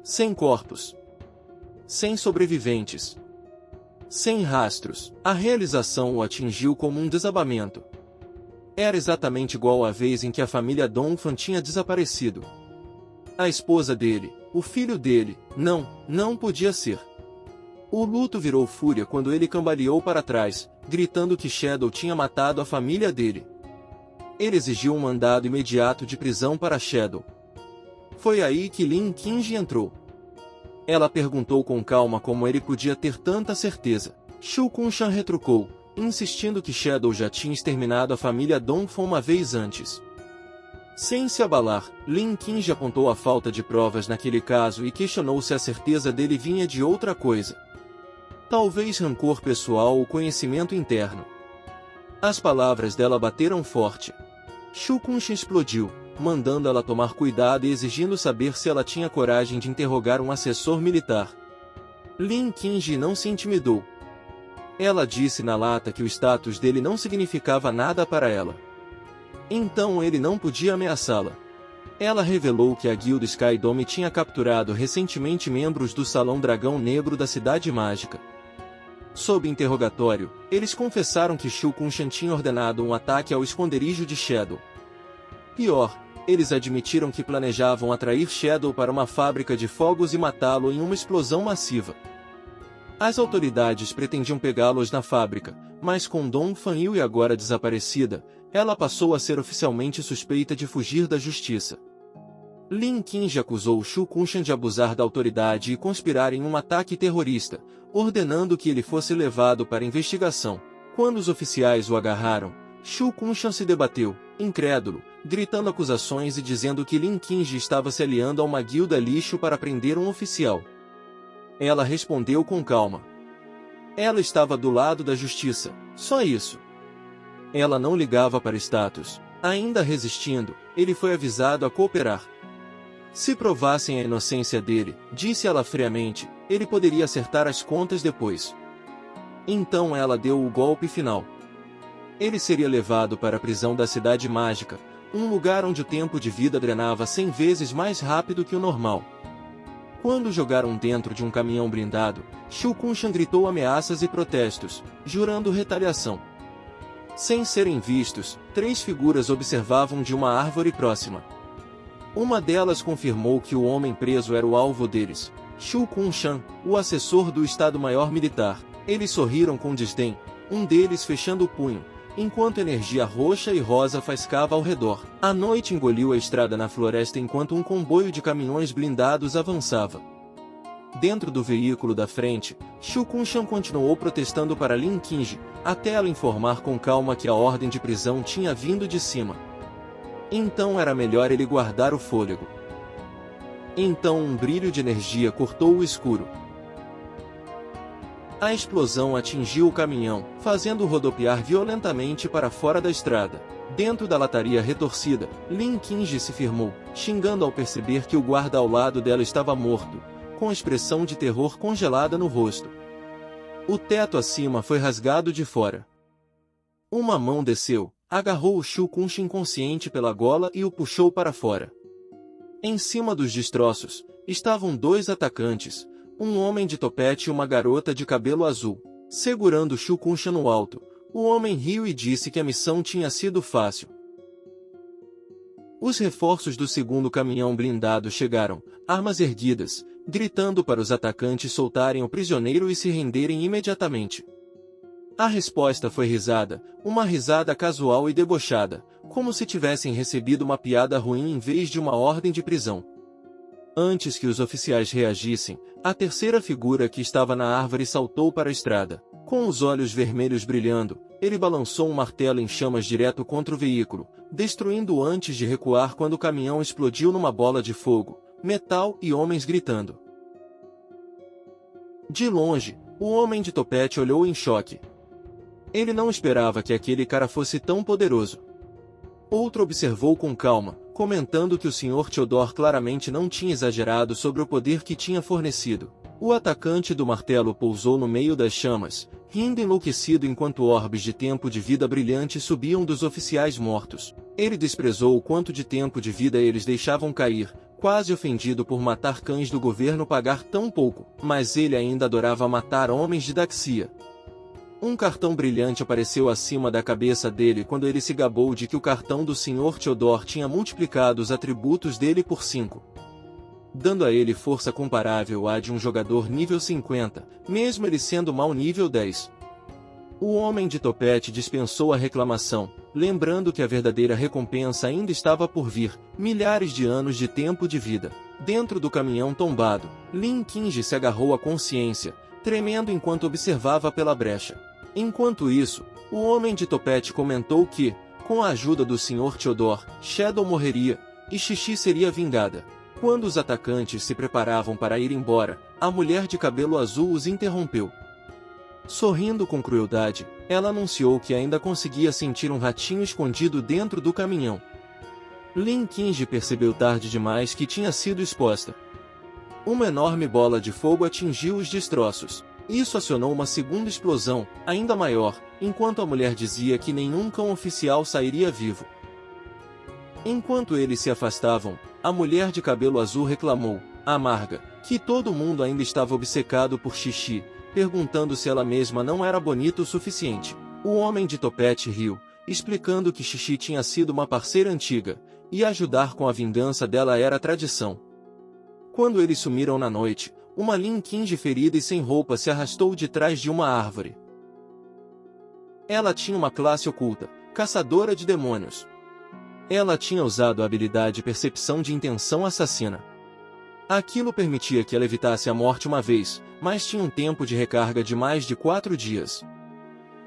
Sem corpos. Sem sobreviventes. Sem rastros. A realização o atingiu como um desabamento. Era exatamente igual à vez em que a família Dongfan tinha desaparecido. A esposa dele, o filho dele, não podia ser. O luto virou fúria quando ele cambaleou para trás, gritando que Shadow tinha matado a família dele. Ele exigiu um mandado imediato de prisão para Shadow. Foi aí que Lin Qingji entrou. Ela perguntou com calma como ele podia ter tanta certeza. Shu Kunshan retrucou, insistindo que Shadow já tinha exterminado a família Dongfan uma vez antes. Sem se abalar, Lin Qingji apontou a falta de provas naquele caso e questionou se a certeza dele vinha de outra coisa. Talvez rancor pessoal ou conhecimento interno. As palavras dela bateram forte. Shu Kunshan explodiu, mandando ela tomar cuidado e exigindo saber se ela tinha coragem de interrogar um assessor militar. Lin Qingji não se intimidou. Ela disse na lata que o status dele não significava nada para ela. Então ele não podia ameaçá-la. Ela revelou que a guilda Skydome tinha capturado recentemente membros do Salão Dragão Negro da Cidade Mágica. Sob interrogatório, eles confessaram que Shu Kunshan tinha ordenado um ataque ao esconderijo de Shadow. Pior, eles admitiram que planejavam atrair Shadow para uma fábrica de fogos e matá-lo em uma explosão massiva. As autoridades pretendiam pegá-los na fábrica, mas com Dong Fanyu agora desaparecida, ela passou a ser oficialmente suspeita de fugir da justiça. Lin Qingji acusou Shu Kunshan de abusar da autoridade e conspirar em um ataque terrorista, ordenando que ele fosse levado para investigação. Quando os oficiais o agarraram, Shu Kunshan se debateu, incrédulo, gritando acusações e dizendo que Lin Qingji estava se aliando a uma guilda lixo para prender um oficial. Ela respondeu com calma. Ela estava do lado da justiça, só isso. Ela não ligava para status. Ainda resistindo, ele foi avisado a cooperar. Se provassem a inocência dele, disse ela friamente, ele poderia acertar as contas depois. Então ela deu o golpe final. Ele seria levado para a prisão da Cidade Mágica, um lugar onde o tempo de vida drenava 100 vezes mais rápido que o normal. Quando o jogaram dentro de um caminhão blindado, Shu Kunshan gritou ameaças e protestos, jurando retaliação. Sem serem vistos, 3 figuras observavam de uma árvore próxima. Uma delas confirmou que o homem preso era o alvo deles, Shu Kunshan, o assessor do Estado-Maior Militar. Eles sorriram com desdém, um deles fechando o punho, enquanto energia roxa e rosa faiscava ao redor. A noite engoliu a estrada na floresta enquanto um comboio de caminhões blindados avançava. Dentro do veículo da frente, Shu Kunshan continuou protestando para Lin Qingji, até ela informar com calma que a ordem de prisão tinha vindo de cima. Então era melhor ele guardar o fôlego. Então um brilho de energia cortou o escuro. A explosão atingiu o caminhão, fazendo-o rodopiar violentamente para fora da estrada. Dentro da lataria retorcida, Lin Qingji se firmou, xingando ao perceber que o guarda ao lado dela estava morto, com expressão de terror congelada no rosto. O teto acima foi rasgado de fora. Uma mão desceu, agarrou o Shu Kunshan inconsciente pela gola e o puxou para fora. Em cima dos destroços, estavam 2 atacantes, um homem de topete e uma garota de cabelo azul. Segurando Shu Kunshan no alto, o homem riu e disse que a missão tinha sido fácil. Os reforços do segundo caminhão blindado chegaram, armas erguidas, gritando para os atacantes soltarem o prisioneiro e se renderem imediatamente. A resposta foi risada, uma risada casual e debochada, como se tivessem recebido uma piada ruim em vez de uma ordem de prisão. Antes que os oficiais reagissem, a terceira figura que estava na árvore saltou para a estrada. Com os olhos vermelhos brilhando, ele balançou um martelo em chamas direto contra o veículo, destruindo-o antes de recuar quando o caminhão explodiu numa bola de fogo, metal e homens gritando. De longe, o homem de topete olhou em choque. Ele não esperava que aquele cara fosse tão poderoso. Outro observou com calma, comentando que o Sr. Theodore claramente não tinha exagerado sobre o poder que tinha fornecido. O atacante do martelo pousou no meio das chamas, rindo enlouquecido enquanto orbes de tempo de vida brilhante subiam dos oficiais mortos. Ele desprezou o quanto de tempo de vida eles deixavam cair, quase ofendido por matar cães do governo pagar tão pouco, mas ele ainda adorava matar homens de Daxia. Um cartão brilhante apareceu acima da cabeça dele quando ele se gabou de que o cartão do Sr. Theodore tinha multiplicado os atributos dele por 5. Dando a ele força comparável à de um jogador nível 50, mesmo ele sendo mau nível 10. O homem de topete dispensou a reclamação, lembrando que a verdadeira recompensa ainda estava por vir, milhares de anos de tempo de vida. Dentro do caminhão tombado, Lin Qingji se agarrou à consciência, tremendo enquanto observava pela brecha. Enquanto isso, o homem de topete comentou que, com a ajuda do Sr. Theodore, Shadow morreria, e Xixi seria vingada. Quando os atacantes se preparavam para ir embora, a mulher de cabelo azul os interrompeu. Sorrindo com crueldade, ela anunciou que ainda conseguia sentir um ratinho escondido dentro do caminhão. Lin Qingji percebeu tarde demais que tinha sido exposta. Uma enorme bola de fogo atingiu os destroços. Isso acionou uma segunda explosão, ainda maior, enquanto a mulher dizia que nenhum cão oficial sairia vivo. Enquanto eles se afastavam, a mulher de cabelo azul reclamou, amarga, que todo mundo ainda estava obcecado por Xixi, perguntando se ela mesma não era bonita o suficiente. O homem de topete riu, explicando que Xixi tinha sido uma parceira antiga, e ajudar com a vingança dela era tradição. Quando eles sumiram na noite, uma Lin Qingji ferida e sem roupa se arrastou de trás de uma árvore. Ela tinha uma classe oculta, caçadora de demônios. Ela tinha usado a habilidade Percepção de Intenção Assassina. Aquilo permitia que ela evitasse a morte uma vez, mas tinha um tempo de recarga de mais de 4 dias.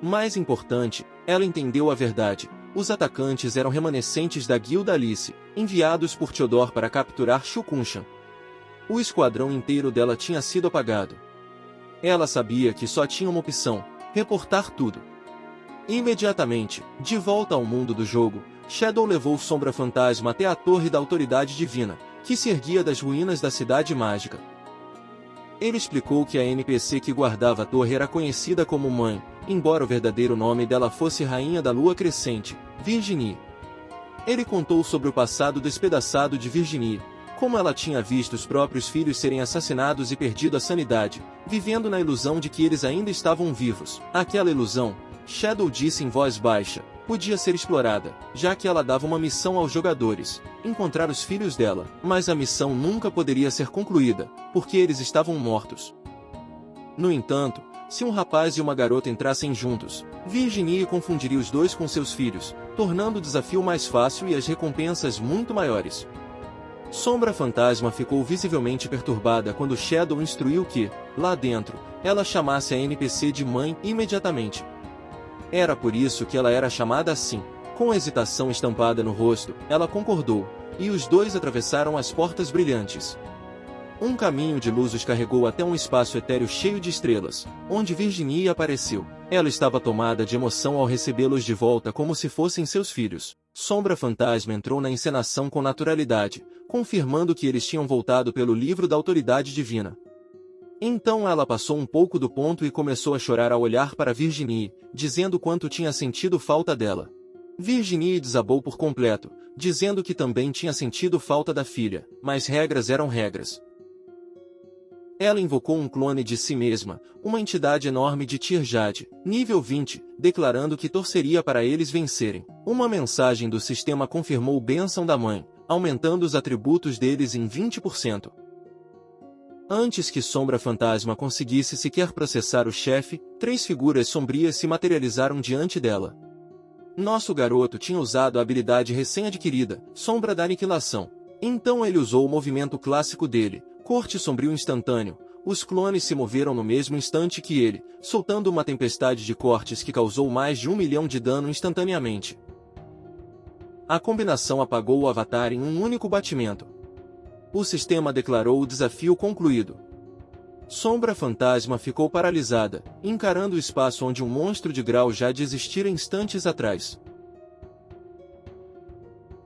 Mais importante, ela entendeu a verdade. Os atacantes eram remanescentes da Guilda Alice, enviados por Theodore para capturar Shu Kunshan. O esquadrão inteiro dela tinha sido apagado. Ela sabia que só tinha uma opção: reportar tudo. Imediatamente, de volta ao mundo do jogo, Shadow levou Sombra Fantasma até a Torre da Autoridade Divina, que se erguia das ruínas da Cidade Mágica. Ele explicou que a NPC que guardava a torre era conhecida como Mãe, embora o verdadeiro nome dela fosse Rainha da Lua Crescente, Virginie. Ele contou sobre o passado despedaçado de Virginie, como ela tinha visto os próprios filhos serem assassinados e perdido a sanidade, vivendo na ilusão de que eles ainda estavam vivos. Aquela ilusão, Shadow disse em voz baixa, podia ser explorada, já que ela dava uma missão aos jogadores: encontrar os filhos dela, mas a missão nunca poderia ser concluída, porque eles estavam mortos. No entanto, se um rapaz e uma garota entrassem juntos, Virginie confundiria os dois com seus filhos, tornando o desafio mais fácil e as recompensas muito maiores. Sombra Fantasma ficou visivelmente perturbada quando Shadow instruiu que, lá dentro, ela chamasse a NPC de Mãe imediatamente. Era por isso que ela era chamada assim. Com hesitação estampada no rosto, ela concordou, e os dois atravessaram as portas brilhantes. Um caminho de luz os carregou até um espaço etéreo cheio de estrelas, onde Virginie apareceu. Ela estava tomada de emoção ao recebê-los de volta como se fossem seus filhos. Sombra Fantasma entrou na encenação com naturalidade, confirmando que eles tinham voltado pelo livro da Autoridade Divina. Então ela passou um pouco do ponto e começou a chorar ao olhar para Virginie, dizendo quanto tinha sentido falta dela. Virginie desabou por completo, dizendo que também tinha sentido falta da filha, mas regras eram regras. Ela invocou um clone de si mesma, uma entidade enorme de Tirjad, nível 20, declarando que torceria para eles vencerem. Uma mensagem do sistema confirmou bênção da mãe, aumentando os atributos deles em 20%. Antes que Sombra Fantasma conseguisse sequer processar o chefe, 3 figuras sombrias se materializaram diante dela. Nosso garoto tinha usado a habilidade recém-adquirida, Sombra da Aniquilação. Então ele usou o movimento clássico dele, Corte Sombrio Instantâneo. Os clones se moveram no mesmo instante que ele, soltando uma tempestade de cortes que causou mais de 1 milhão de dano instantaneamente. A combinação apagou o avatar em um único batimento. O sistema declarou o desafio concluído. Sombra Fantasma ficou paralisada, encarando o espaço onde um monstro de grau já desistira instantes atrás.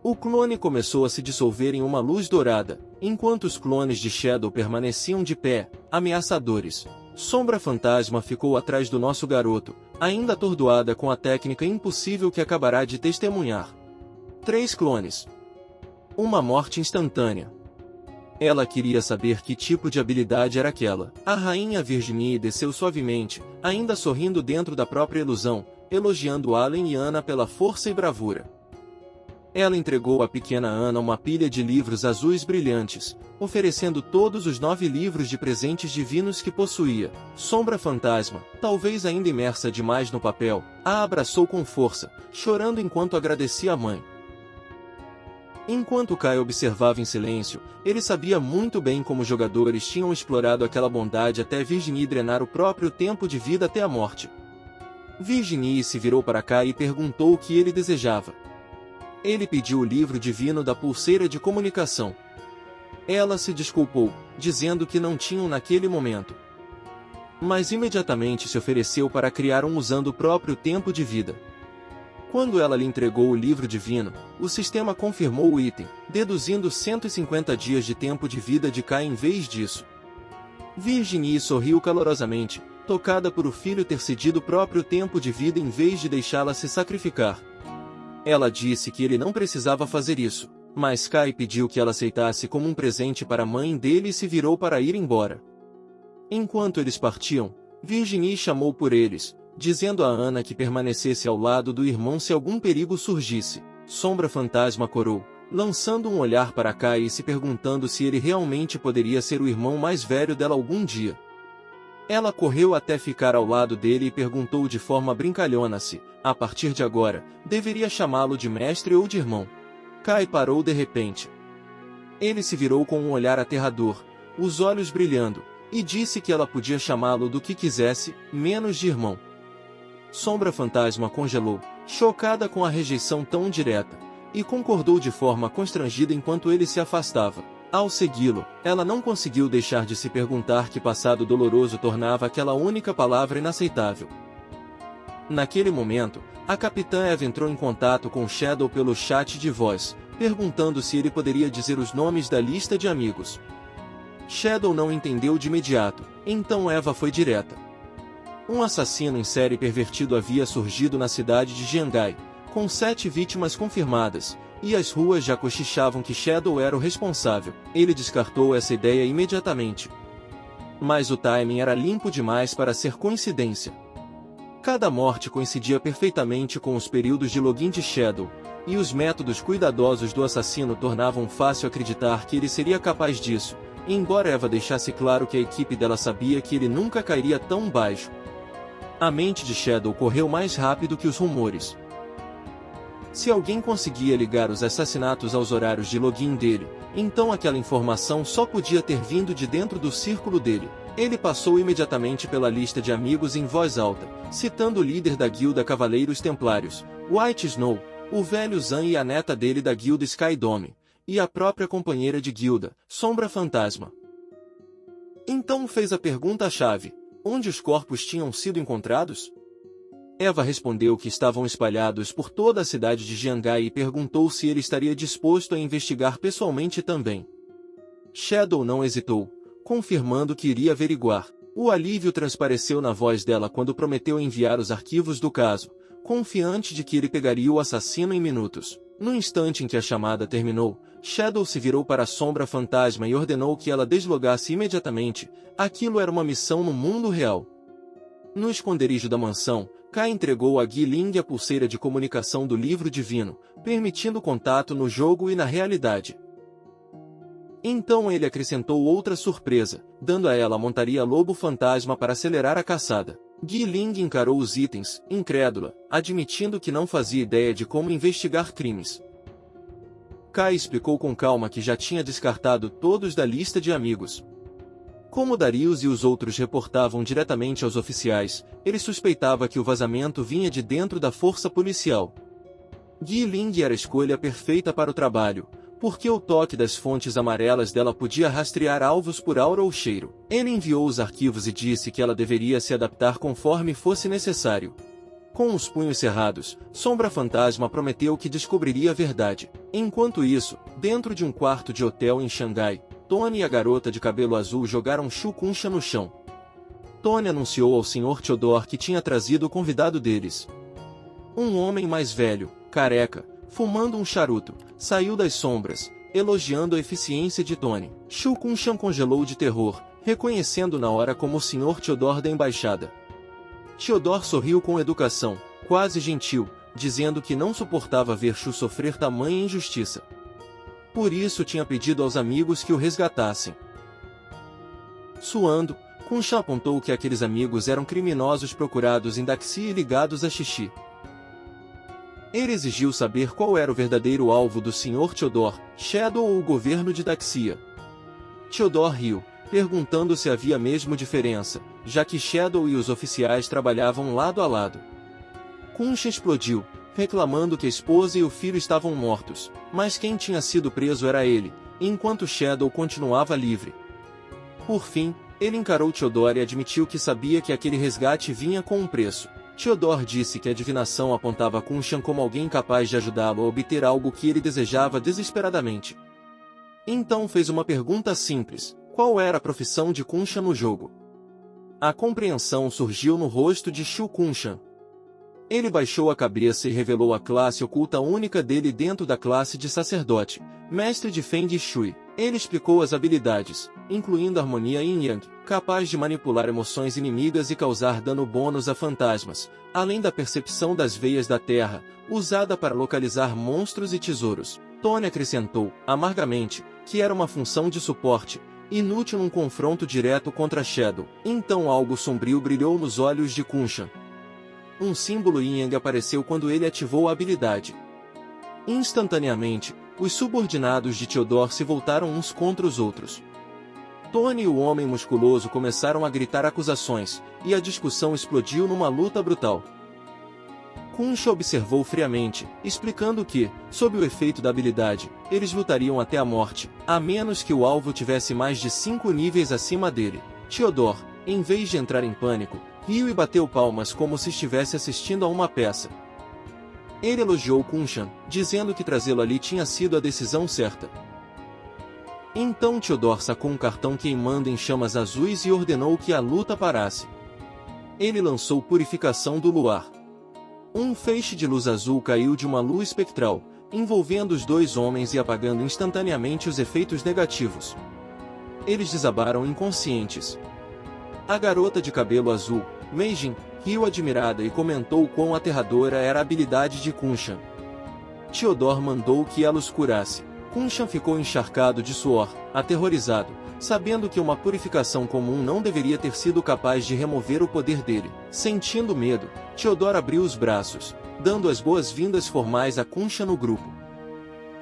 O clone começou a se dissolver em uma luz dourada, enquanto os clones de Shadow permaneciam de pé, ameaçadores. Sombra Fantasma ficou atrás do nosso garoto, ainda atordoada com a técnica impossível que acabará de testemunhar. 3 clones. Uma morte instantânea. Ela queria saber que tipo de habilidade era aquela. A rainha Virginie desceu suavemente, ainda sorrindo dentro da própria ilusão, elogiando Allen e Ana pela força e bravura. Ela entregou à pequena Ana uma pilha de livros azuis brilhantes, oferecendo todos os 9 livros de presentes divinos que possuía. Sombra Fantasma, talvez ainda imersa demais no papel, a abraçou com força, chorando enquanto agradecia a mãe. Enquanto Kai observava em silêncio, ele sabia muito bem como os jogadores tinham explorado aquela bondade até Virginie drenar o próprio tempo de vida até a morte. Virginie se virou para Kai e perguntou o que ele desejava. Ele pediu o livro divino da pulseira de comunicação. Ela se desculpou, dizendo que não tinham naquele momento. Mas imediatamente se ofereceu para criar um usando o próprio tempo de vida. Quando ela lhe entregou o livro divino, o sistema confirmou o item, deduzindo 150 dias de tempo de vida de Kai em vez disso. Virginie sorriu calorosamente, tocada por o filho ter cedido o próprio tempo de vida em vez de deixá-la se sacrificar. Ela disse que ele não precisava fazer isso, mas Kai pediu que ela aceitasse como um presente para a mãe dele e se virou para ir embora. Enquanto eles partiam, Virginie chamou por eles, dizendo a Ana que permanecesse ao lado do irmão se algum perigo surgisse. Sombra Fantasma corou, lançando um olhar para Kai e se perguntando se ele realmente poderia ser o irmão mais velho dela algum dia. Ela correu até ficar ao lado dele e perguntou de forma brincalhona se, a partir de agora, deveria chamá-lo de mestre ou de irmão. Kai parou de repente. Ele se virou com um olhar aterrador, os olhos brilhando, e disse que ela podia chamá-lo do que quisesse, menos de irmão. Sombra Fantasma congelou, chocada com a rejeição tão direta, e concordou de forma constrangida enquanto ele se afastava. Ao segui-lo, ela não conseguiu deixar de se perguntar que passado doloroso tornava aquela única palavra inaceitável. Naquele momento, a Capitã Eva entrou em contato com Shadow pelo chat de voz, perguntando se ele poderia dizer os nomes da lista de amigos. Shadow não entendeu de imediato, então Eva foi direta. Um assassino em série pervertido havia surgido na cidade de Jiangai, com 7 vítimas confirmadas, e as ruas já cochichavam que Shadow era o responsável. Ele descartou essa ideia imediatamente. Mas o timing era limpo demais para ser coincidência. Cada morte coincidia perfeitamente com os períodos de login de Shadow, e os métodos cuidadosos do assassino tornavam fácil acreditar que ele seria capaz disso, embora Eva deixasse claro que a equipe dela sabia que ele nunca cairia tão baixo. A mente de Shadow correu mais rápido que os rumores. Se alguém conseguia ligar os assassinatos aos horários de login dele, então aquela informação só podia ter vindo de dentro do círculo dele. Ele passou imediatamente pela lista de amigos em voz alta, citando o líder da guilda Cavaleiros Templários, White Snow, o velho Zan e a neta dele da guilda Skydome, e a própria companheira de guilda, Sombra Fantasma. Então fez a pergunta-chave: onde os corpos tinham sido encontrados? Eva respondeu que estavam espalhados por toda a cidade de Jiangai e perguntou se ele estaria disposto a investigar pessoalmente também. Shadow não hesitou, confirmando que iria averiguar. O alívio transpareceu na voz dela quando prometeu enviar os arquivos do caso, confiante de que ele pegaria o assassino em minutos. No instante em que a chamada terminou, Shadow se virou para a Sombra Fantasma e ordenou que ela deslogasse imediatamente. Aquilo era uma missão no mundo real. No esconderijo da mansão, Kai entregou a Gui Ling a pulseira de comunicação do livro divino, permitindo contato no jogo e na realidade. Então ele acrescentou outra surpresa, dando a ela a montaria Lobo Fantasma para acelerar a caçada. Gui Ling encarou os itens, incrédula, admitindo que não fazia ideia de como investigar crimes. Kai explicou com calma que já tinha descartado todos da lista de amigos. Como Darius e os outros reportavam diretamente aos oficiais, ele suspeitava que o vazamento vinha de dentro da força policial. Gui Ling era a escolha perfeita para o trabalho, porque o toque das fontes amarelas dela podia rastrear alvos por aura ou cheiro. Ele enviou os arquivos e disse que ela deveria se adaptar conforme fosse necessário. Com os punhos cerrados, Sombra Fantasma prometeu que descobriria a verdade. Enquanto isso, dentro de um quarto de hotel em Xangai, Tony e a garota de cabelo azul jogaram Shu Kunsha no chão. Tony anunciou ao Sr. Theodore que tinha trazido o convidado deles. Um homem mais velho, careca, fumando um charuto, saiu das sombras, elogiando a eficiência de Tony. Shu Kunsha congelou de terror, reconhecendo na hora como o Sr. Theodore da embaixada. Theodore sorriu com educação, quase gentil, dizendo que não suportava ver Shu sofrer tamanha injustiça. Por isso tinha pedido aos amigos que o resgatassem. Suando, Kunsha apontou que aqueles amigos eram criminosos procurados em Daxia e ligados a Xixi. Ele exigiu saber qual era o verdadeiro alvo do Sr. Theodore, Shadow ou o governo de Daxia. Theodore riu, perguntando se havia mesmo diferença, já que Shadow e os oficiais trabalhavam lado a lado. Kunsha explodiu, reclamando que a esposa e o filho estavam mortos, mas quem tinha sido preso era ele, enquanto Shadow continuava livre. Por fim, ele encarou Theodore e admitiu que sabia que aquele resgate vinha com um preço. Theodore disse que a divinação apontava Kunsha como alguém capaz de ajudá-lo a obter algo que ele desejava desesperadamente. Então fez uma pergunta simples: qual era a profissão de Kunsha no jogo? A compreensão surgiu no rosto de Shu Kunsha. Ele baixou a cabeça e revelou a classe oculta única dele dentro da classe de sacerdote, mestre de Feng Shui. Ele explicou as habilidades, incluindo harmonia Yin-Yang, capaz de manipular emoções inimigas e causar dano bônus a fantasmas, além da percepção das veias da terra, usada para localizar monstros e tesouros. Tony acrescentou, amargamente, que era uma função de suporte, inútil num confronto direto contra Shadow. Então algo sombrio brilhou nos olhos de Kunshan. Um símbolo Yin-Yang apareceu quando ele ativou a habilidade. Instantaneamente, os subordinados de Theodore se voltaram uns contra os outros. Tony e o homem musculoso começaram a gritar acusações, e a discussão explodiu numa luta brutal. Kunshan observou friamente, explicando que, sob o efeito da habilidade, eles lutariam até a morte, a menos que o alvo tivesse mais de 5 níveis acima dele. Theodore, em vez de entrar em pânico, riu e bateu palmas como se estivesse assistindo a uma peça. Ele elogiou Kunshan, dizendo que trazê-lo ali tinha sido a decisão certa. Então Theodore sacou um cartão queimando em chamas azuis e ordenou que a luta parasse. Ele lançou Purificação do Luar. Um feixe de luz azul caiu de uma lua espectral, envolvendo os dois homens e apagando instantaneamente os efeitos negativos. Eles desabaram inconscientes. A garota de cabelo azul, Meijin, riu admirada e comentou quão aterradora era a habilidade de Kunshan. Theodore mandou que ela os curasse. Kunshan ficou encharcado de suor, aterrorizado, sabendo que uma purificação comum não deveria ter sido capaz de remover o poder dele. Sentindo medo, Theodore abriu os braços, dando as boas-vindas formais a Kunshan no grupo.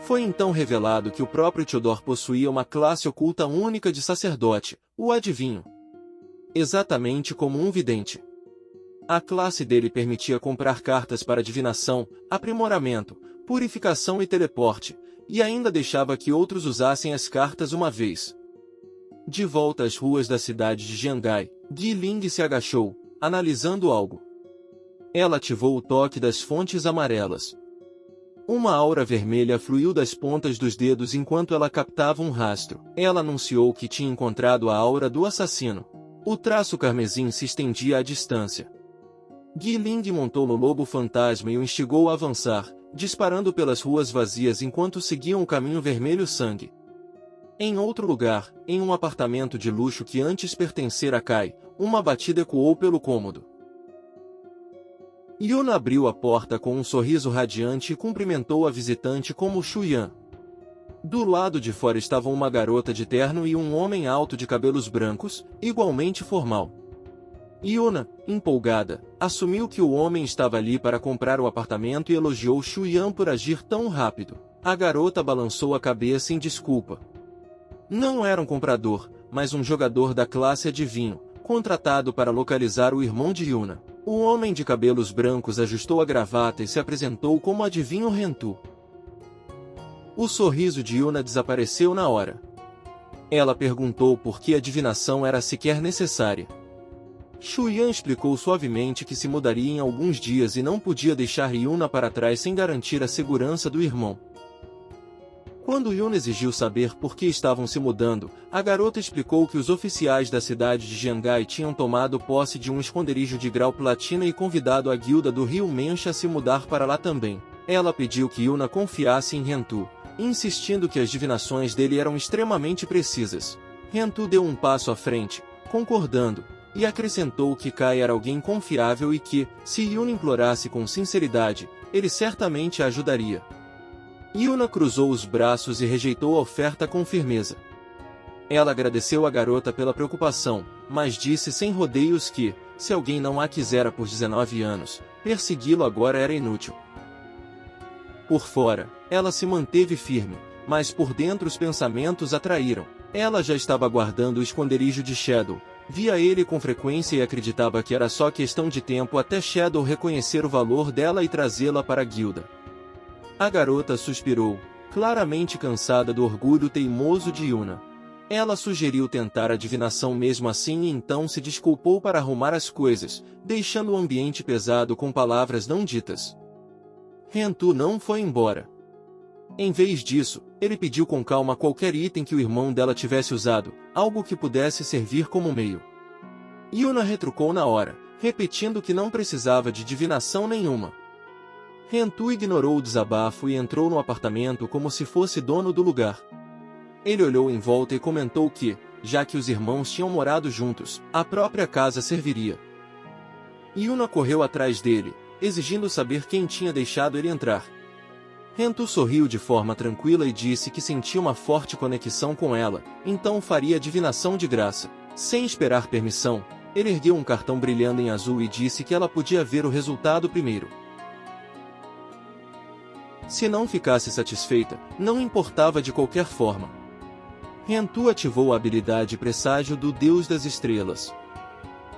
Foi então revelado que o próprio Theodore possuía uma classe oculta única de sacerdote, o adivinho. Exatamente como um vidente. A classe dele permitia comprar cartas para divinação, aprimoramento, purificação e teleporte, e ainda deixava que outros usassem as cartas uma vez. De volta às ruas da cidade de Jiangai, Di Ling se agachou, analisando algo. Ela ativou o toque das fontes amarelas. Uma aura vermelha fluiu das pontas dos dedos enquanto ela captava um rastro. Ela anunciou que tinha encontrado a aura do assassino. O traço carmesim se estendia à distância. Di Ling montou no lobo fantasma e o instigou a avançar, disparando pelas ruas vazias enquanto seguiam o caminho vermelho sangue. Em outro lugar, em um apartamento de luxo que antes pertencera a Kai, uma batida ecoou pelo cômodo. Yuna abriu a porta com um sorriso radiante e cumprimentou a visitante como Shuyan. Do lado de fora estavam uma garota de terno e um homem alto de cabelos brancos, igualmente formal. Yuna, empolgada, assumiu que o homem estava ali para comprar o apartamento e elogiou Shuyan por agir tão rápido. A garota balançou a cabeça em desculpa. Não era um comprador, mas um jogador da classe adivinho, contratado para localizar o irmão de Yuna. O homem de cabelos brancos ajustou a gravata e se apresentou como adivinho Rentu. O sorriso de Yuna desapareceu na hora. Ela perguntou por que a divinação era sequer necessária. Shuyan explicou suavemente que se mudaria em alguns dias e não podia deixar Yuna para trás sem garantir a segurança do irmão. Quando Yuna exigiu saber por que estavam se mudando, a garota explicou que os oficiais da cidade de Jiangai tinham tomado posse de um esconderijo de grau platina e convidado a guilda do Rio Mencha a se mudar para lá também. Ela pediu que Yuna confiasse em Rentu, insistindo que as divinações dele eram extremamente precisas. Rentu deu um passo à frente, concordando, e acrescentou que Kai era alguém confiável e que, se Yuna implorasse com sinceridade, ele certamente a ajudaria. Yuna cruzou os braços e rejeitou a oferta com firmeza. Ela agradeceu a garota pela preocupação, mas disse sem rodeios que, se alguém não a quisera por 19 anos, persegui-lo agora era inútil. Por fora, ela se manteve firme, mas por dentro os pensamentos a traíram. Ela já estava guardando o esconderijo de Shadow, via ele com frequência e acreditava que era só questão de tempo até Shadow reconhecer o valor dela e trazê-la para a guilda. A garota suspirou, claramente cansada do orgulho teimoso de Yuna. Ela sugeriu tentar a divinação mesmo assim e então se desculpou para arrumar as coisas, deixando o ambiente pesado com palavras não ditas. Rentu não foi embora. Em vez disso, ele pediu com calma qualquer item que o irmão dela tivesse usado, algo que pudesse servir como meio. Yuna retrucou na hora, repetindo que não precisava de divinação nenhuma. Rentu ignorou o desabafo e entrou no apartamento como se fosse dono do lugar. Ele olhou em volta e comentou que, já que os irmãos tinham morado juntos, a própria casa serviria. Yuna correu atrás dele, exigindo saber quem tinha deixado ele entrar. Rentu sorriu de forma tranquila e disse que sentia uma forte conexão com ela, então faria a divinação de graça. Sem esperar permissão, ele ergueu um cartão brilhando em azul e disse que ela podia ver o resultado primeiro. Se não ficasse satisfeita, não importava de qualquer forma. Rentu ativou a habilidade presságio do Deus das Estrelas.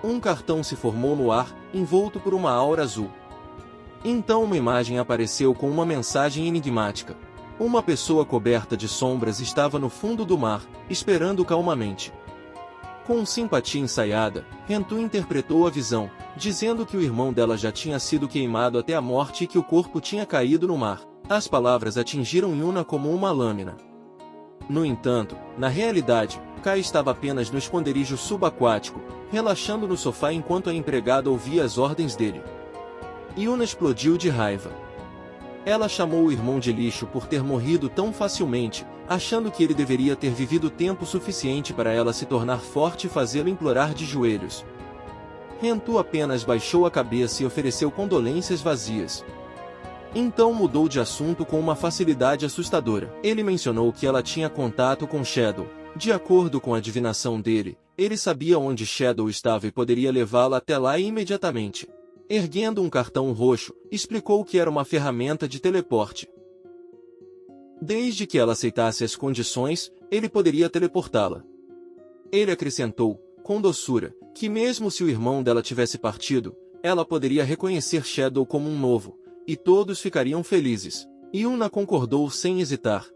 Um cartão se formou no ar, envolto por uma aura azul. Então uma imagem apareceu com uma mensagem enigmática. Uma pessoa coberta de sombras estava no fundo do mar, esperando calmamente. Com simpatia ensaiada, Rentu interpretou a visão, dizendo que o irmão dela já tinha sido queimado até a morte e que o corpo tinha caído no mar. As palavras atingiram Yuna como uma lâmina. No entanto, na realidade, Kai estava apenas no esconderijo subaquático, relaxando no sofá enquanto a empregada ouvia as ordens dele. Yuna explodiu de raiva. Ela chamou o irmão de lixo por ter morrido tão facilmente, achando que ele deveria ter vivido tempo suficiente para ela se tornar forte e fazê-lo implorar de joelhos. Rentu apenas baixou a cabeça e ofereceu condolências vazias. Então mudou de assunto com uma facilidade assustadora. Ele mencionou que ela tinha contato com Shadow. De acordo com a divinação dele, ele sabia onde Shadow estava e poderia levá-la até lá imediatamente. Erguendo um cartão roxo, explicou que era uma ferramenta de teleporte. Desde que ela aceitasse as condições, ele poderia teleportá-la. Ele acrescentou, com doçura, que mesmo se o irmão dela tivesse partido, ela poderia reconhecer Shadow como um novo, e todos ficariam felizes. Yuna concordou sem hesitar.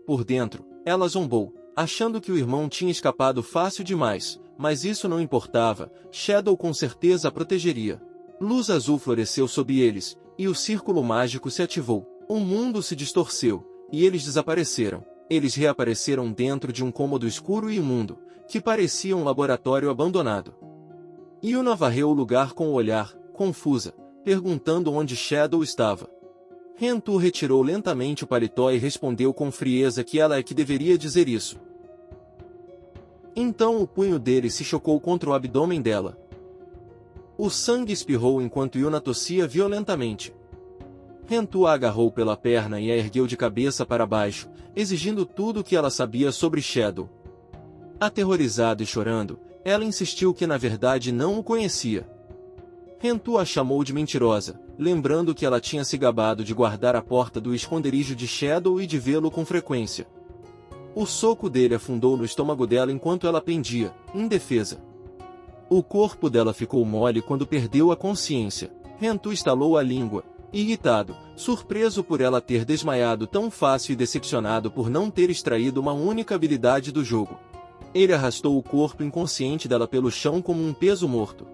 Por dentro, ela zombou, achando que o irmão tinha escapado fácil demais, mas isso não importava, Shadow com certeza a protegeria. Luz azul floresceu sob eles, e o círculo mágico se ativou. O mundo se distorceu, e eles desapareceram. Eles reapareceram dentro de um cômodo escuro e imundo, que parecia um laboratório abandonado. Yuna varreu o lugar com o olhar, confusa, perguntando onde Shadow estava. Rentu retirou lentamente o paletó e respondeu com frieza que ela é que deveria dizer isso. Então o punho dele se chocou contra o abdômen dela. O sangue espirrou enquanto Yuna tossia violentamente. Rentu a agarrou pela perna e a ergueu de cabeça para baixo, exigindo tudo o que ela sabia sobre Shadow. Aterrorizada e chorando, ela insistiu que na verdade não o conhecia. Rentu a chamou de mentirosa, lembrando que ela tinha se gabado de guardar a porta do esconderijo de Shadow e de vê-lo com frequência. O soco dele afundou no estômago dela enquanto ela pendia, indefesa. O corpo dela ficou mole quando perdeu a consciência. Rentu estalou a língua, irritado, surpreso por ela ter desmaiado tão fácil e decepcionado por não ter extraído uma única habilidade do jogo. Ele arrastou o corpo inconsciente dela pelo chão como um peso morto.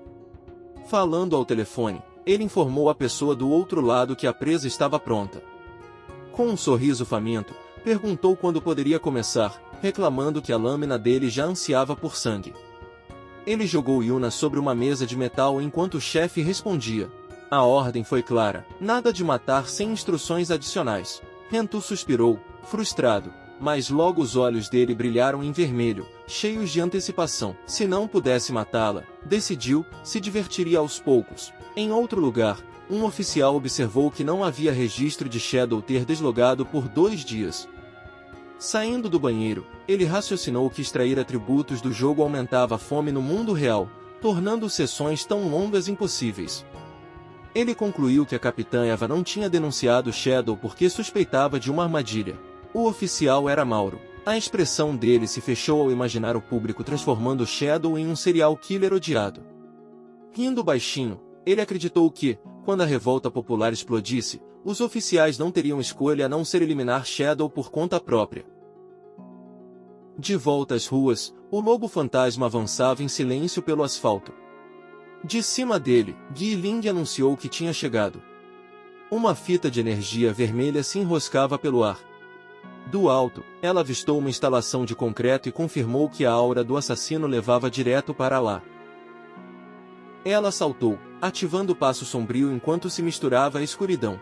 Falando ao telefone, ele informou a pessoa do outro lado que a presa estava pronta. Com um sorriso faminto, perguntou quando poderia começar, reclamando que a lâmina dele já ansiava por sangue. Ele jogou Yuna sobre uma mesa de metal enquanto o chefe respondia. A ordem foi clara, nada de matar sem instruções adicionais. Rentu suspirou, frustrado, mas logo os olhos dele brilharam em vermelho, cheios de antecipação. Se não pudesse matá-la, decidiu, se divertiria aos poucos. Em outro lugar, um oficial observou que não havia registro de Shadow ter deslogado por 2 dias. Saindo do banheiro, ele raciocinou que extrair atributos do jogo aumentava a fome no mundo real, tornando sessões tão longas impossíveis. Ele concluiu que a capitã Eva não tinha denunciado Shadow porque suspeitava de uma armadilha. O oficial era Mauro. A expressão dele se fechou ao imaginar o público transformando Shadow em um serial killer odiado. Rindo baixinho, ele acreditou que, quando a revolta popular explodisse, os oficiais não teriam escolha a não ser eliminar Shadow por conta própria. De volta às ruas, o lobo fantasma avançava em silêncio pelo asfalto. De cima dele, Guy Ling anunciou que tinha chegado. Uma fita de energia vermelha se enroscava pelo ar. Do alto, ela avistou uma instalação de concreto e confirmou que a aura do assassino levava direto para lá. Ela saltou, ativando o passo sombrio enquanto se misturava à escuridão.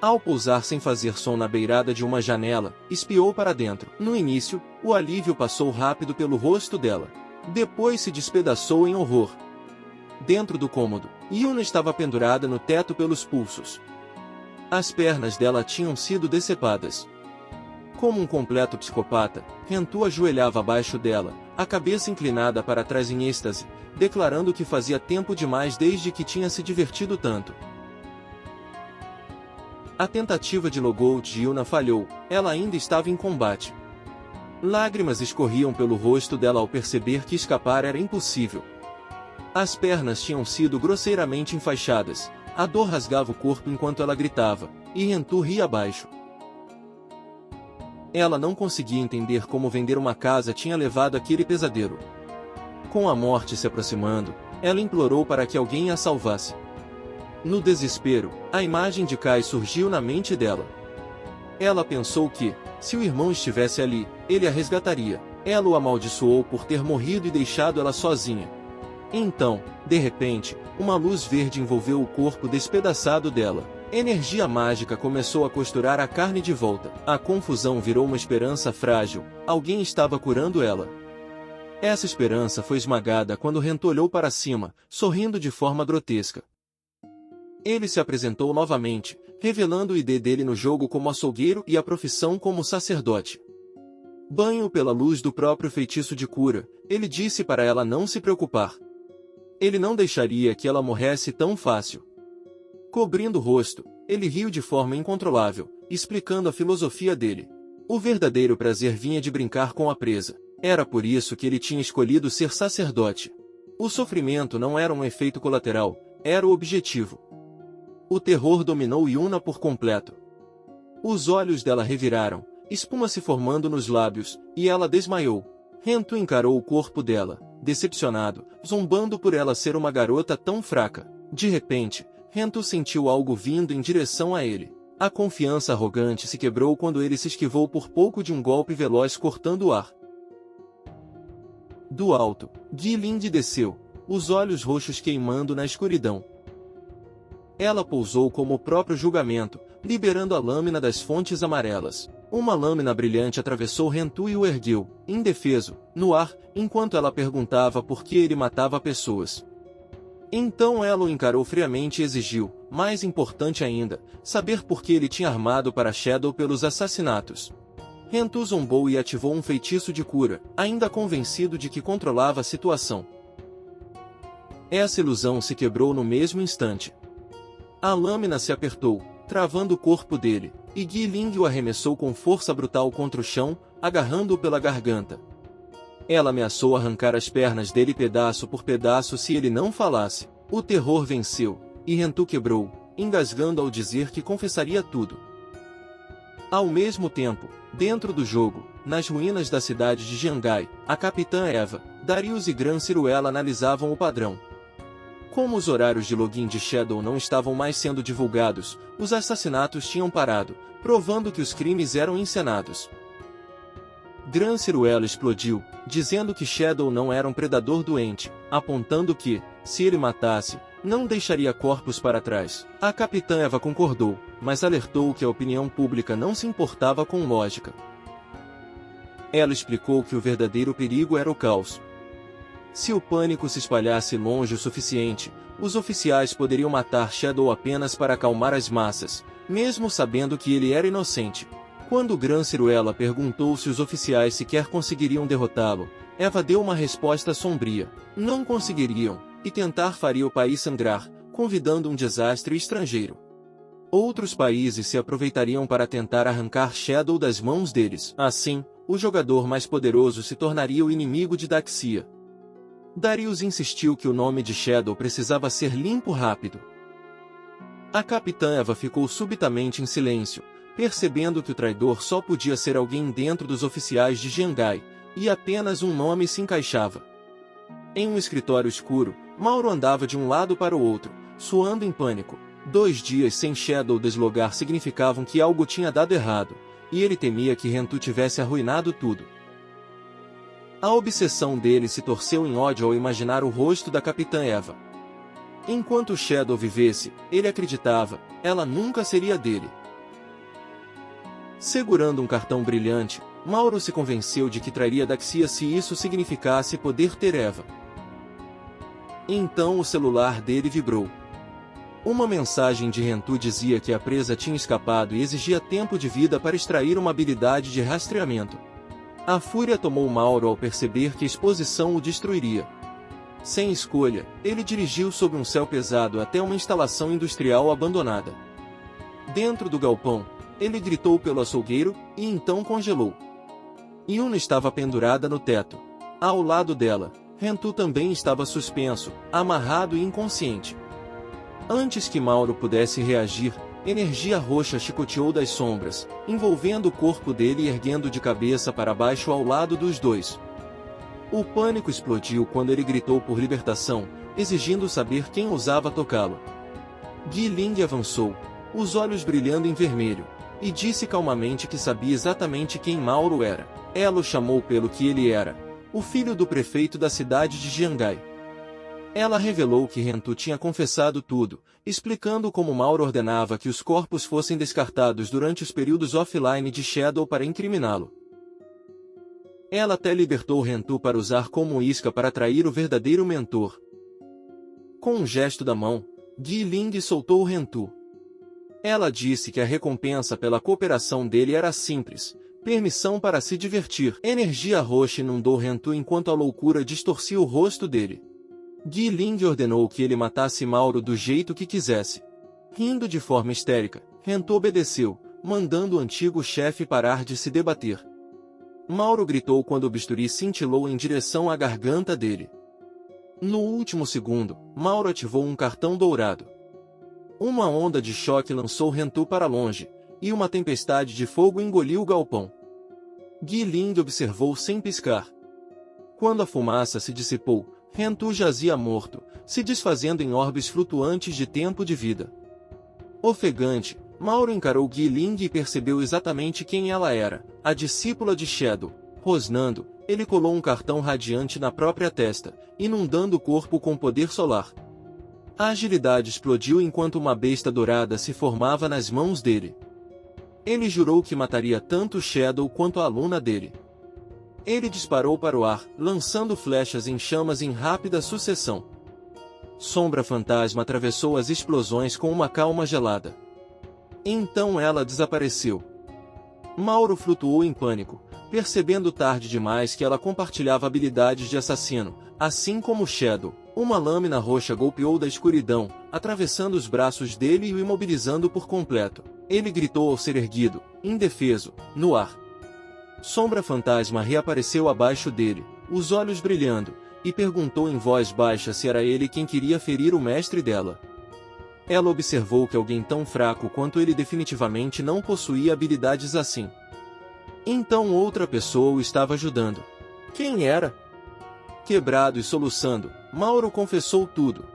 Ao pousar sem fazer som na beirada de uma janela, espiou para dentro. No início, o alívio passou rápido pelo rosto dela. Depois se despedaçou em horror. Dentro do cômodo, Yuna estava pendurada no teto pelos pulsos. As pernas dela tinham sido decepadas. Como um completo psicopata, Rentu ajoelhava abaixo dela, a cabeça inclinada para trás em êxtase, declarando que fazia tempo demais desde que tinha se divertido tanto. A tentativa de logout de Yuna falhou, ela ainda estava em combate. Lágrimas escorriam pelo rosto dela ao perceber que escapar era impossível. As pernas tinham sido grosseiramente enfaixadas, a dor rasgava o corpo enquanto ela gritava, e Rentu ria baixo. Ela não conseguia entender como vender uma casa tinha levado aquele pesadelo. Com a morte se aproximando, ela implorou para que alguém a salvasse. No desespero, a imagem de Kai surgiu na mente dela. Ela pensou que, se o irmão estivesse ali, ele a resgataria. Ela o amaldiçoou por ter morrido e deixado ela sozinha. Então, de repente, uma luz verde envolveu o corpo despedaçado dela. Energia mágica começou a costurar a carne de volta. A confusão virou uma esperança frágil, alguém estava curando ela. Essa esperança foi esmagada quando Rentu olhou para cima, sorrindo de forma grotesca. Ele se apresentou novamente, revelando o ID dele no jogo como açougueiro e a profissão como sacerdote. Banho pela luz do próprio feitiço de cura, ele disse para ela não se preocupar. Ele não deixaria que ela morresse tão fácil. Cobrindo o rosto, ele riu de forma incontrolável, explicando a filosofia dele. O verdadeiro prazer vinha de brincar com a presa. Era por isso que ele tinha escolhido ser sacerdote. O sofrimento não era um efeito colateral, era o objetivo. O terror dominou Yuna por completo. Os olhos dela reviraram, espuma se formando nos lábios, e ela desmaiou. Rentu encarou o corpo dela, decepcionado, zombando por ela ser uma garota tão fraca. De repente, Rentu sentiu algo vindo em direção a ele. A confiança arrogante se quebrou quando ele se esquivou por pouco de um golpe veloz cortando o ar. Do alto, Guilinde desceu, os olhos roxos queimando na escuridão. Ela pousou como o próprio julgamento, liberando a lâmina das fontes amarelas. Uma lâmina brilhante atravessou Rentu e o ergueu, indefeso, no ar, enquanto ela perguntava por que ele matava pessoas. Então ela o encarou friamente e exigiu, mais importante ainda, saber por que ele tinha armado para Shadow pelos assassinatos. Rentu zombou e ativou um feitiço de cura, ainda convencido de que controlava a situação. Essa ilusão se quebrou no mesmo instante. A lâmina se apertou, travando o corpo dele, e Guiling o arremessou com força brutal contra o chão, agarrando-o pela garganta. Ela ameaçou arrancar as pernas dele pedaço por pedaço se ele não falasse. O terror venceu, e Rentu quebrou, engasgando ao dizer que confessaria tudo. Ao mesmo tempo, dentro do jogo, nas ruínas da cidade de Jiangai, a capitã Eva, Darius e Gran Ciruela analisavam o padrão. Como os horários de login de Shadow não estavam mais sendo divulgados, os assassinatos tinham parado, provando que os crimes eram encenados. Gran Ciruela explodiu, dizendo que Shadow não era um predador doente, apontando que, se ele matasse, não deixaria corpos para trás. A capitã Eva concordou, mas alertou que a opinião pública não se importava com lógica. Ela explicou que o verdadeiro perigo era o caos. Se o pânico se espalhasse longe o suficiente, os oficiais poderiam matar Shadow apenas para acalmar as massas, mesmo sabendo que ele era inocente. Quando Gran Ciruela perguntou se os oficiais sequer conseguiriam derrotá-lo, Eva deu uma resposta sombria. Não conseguiriam, e tentar faria o país sangrar, convidando um desastre estrangeiro. Outros países se aproveitariam para tentar arrancar Shadow das mãos deles. Assim, o jogador mais poderoso se tornaria o inimigo de Daxia. Darius insistiu que o nome de Shadow precisava ser limpo rápido. A capitã Eva ficou subitamente em silêncio, percebendo que o traidor só podia ser alguém dentro dos oficiais de Jiangai, e apenas um nome se encaixava. Em um escritório escuro, Mauro andava de um lado para o outro, suando em pânico. 2 dias sem Shadow deslogar significavam que algo tinha dado errado, e ele temia que Rentu tivesse arruinado tudo. A obsessão dele se torceu em ódio ao imaginar o rosto da Capitã Eva. Enquanto Shadow vivesse, ele acreditava, ela nunca seria dele. Segurando um cartão brilhante, Mauro se convenceu de que traria Daxia se isso significasse poder ter Eva. Então o celular dele vibrou. Uma mensagem de Rentu dizia que a presa tinha escapado e exigia tempo de vida para extrair uma habilidade de rastreamento. A fúria tomou Mauro ao perceber que a exposição o destruiria. Sem escolha, ele dirigiu sob um céu pesado até uma instalação industrial abandonada. Dentro do galpão, ele gritou pelo açougueiro, e então congelou. Yuna estava pendurada no teto. Ao lado dela, Rentu também estava suspenso, amarrado e inconsciente. Antes que Mauro pudesse reagir, energia roxa chicoteou das sombras, envolvendo o corpo dele e erguendo de cabeça para baixo ao lado dos dois. O pânico explodiu quando ele gritou por libertação, exigindo saber quem ousava tocá-lo. Gui Ling avançou, os olhos brilhando em vermelho, e disse calmamente que sabia exatamente quem Mauro era. Ela o chamou pelo que ele era, o filho do prefeito da cidade de Jiangai. Ela revelou que Rentu tinha confessado tudo, explicando como Mauro ordenava que os corpos fossem descartados durante os períodos offline de Shadow para incriminá-lo. Ela até libertou Rentu para usar como isca para atrair o verdadeiro mentor. Com um gesto da mão, Gui Ling soltou Rentu. Ela disse que a recompensa pela cooperação dele era simples, permissão para se divertir. Energia roxa inundou Rentu enquanto a loucura distorcia o rosto dele. Gui Ling ordenou que ele matasse Mauro do jeito que quisesse. Rindo de forma histérica, Rentu obedeceu, mandando o antigo chefe parar de se debater. Mauro gritou quando o bisturi cintilou em direção à garganta dele. No último segundo, Mauro ativou um cartão dourado. Uma onda de choque lançou Rentu para longe, e uma tempestade de fogo engoliu o galpão. Gui Ling observou sem piscar. Quando a fumaça se dissipou, Rentu jazia morto, se desfazendo em orbes flutuantes de tempo de vida. Ofegante, Mauro encarou Gui Ling e percebeu exatamente quem ela era, a discípula de Shadow. Rosnando, ele colou um cartão radiante na própria testa, inundando o corpo com poder solar. A agilidade explodiu enquanto uma besta dourada se formava nas mãos dele. Ele jurou que mataria tanto Shadow quanto a aluna dele. Ele disparou para o ar, lançando flechas em chamas em rápida sucessão. Sombra Fantasma atravessou as explosões com uma calma gelada. Então ela desapareceu. Mauro flutuou em pânico, percebendo tarde demais que ela compartilhava habilidades de assassino, assim como Shadow. Uma lâmina roxa golpeou da escuridão, atravessando os braços dele e o imobilizando por completo. Ele gritou ao ser erguido, indefeso, no ar. Sombra Fantasma reapareceu abaixo dele, os olhos brilhando, e perguntou em voz baixa se era ele quem queria ferir o mestre dela. Ela observou que alguém tão fraco quanto ele definitivamente não possuía habilidades assim. Então outra pessoa o estava ajudando. Quem era? Quebrado e soluçando, Mauro confessou tudo.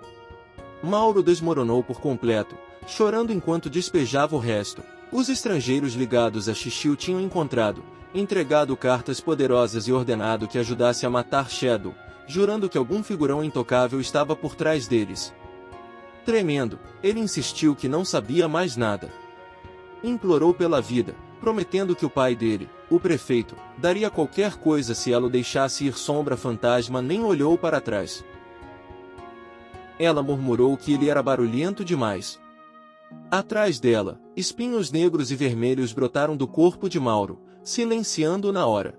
Mauro desmoronou por completo, chorando enquanto despejava o resto. Os estrangeiros ligados a Xixiu tinham entregado cartas poderosas e ordenado que ajudasse a matar Shadow, jurando que algum figurão intocável estava por trás deles. Tremendo, ele insistiu que não sabia mais nada. Implorou pela vida, prometendo que o pai dele, o prefeito, daria qualquer coisa se ela o deixasse ir. Sombra Fantasma nem olhou para trás. Ela murmurou que ele era barulhento demais. Atrás dela, espinhos negros e vermelhos brotaram do corpo de Mauro, silenciando-o na hora.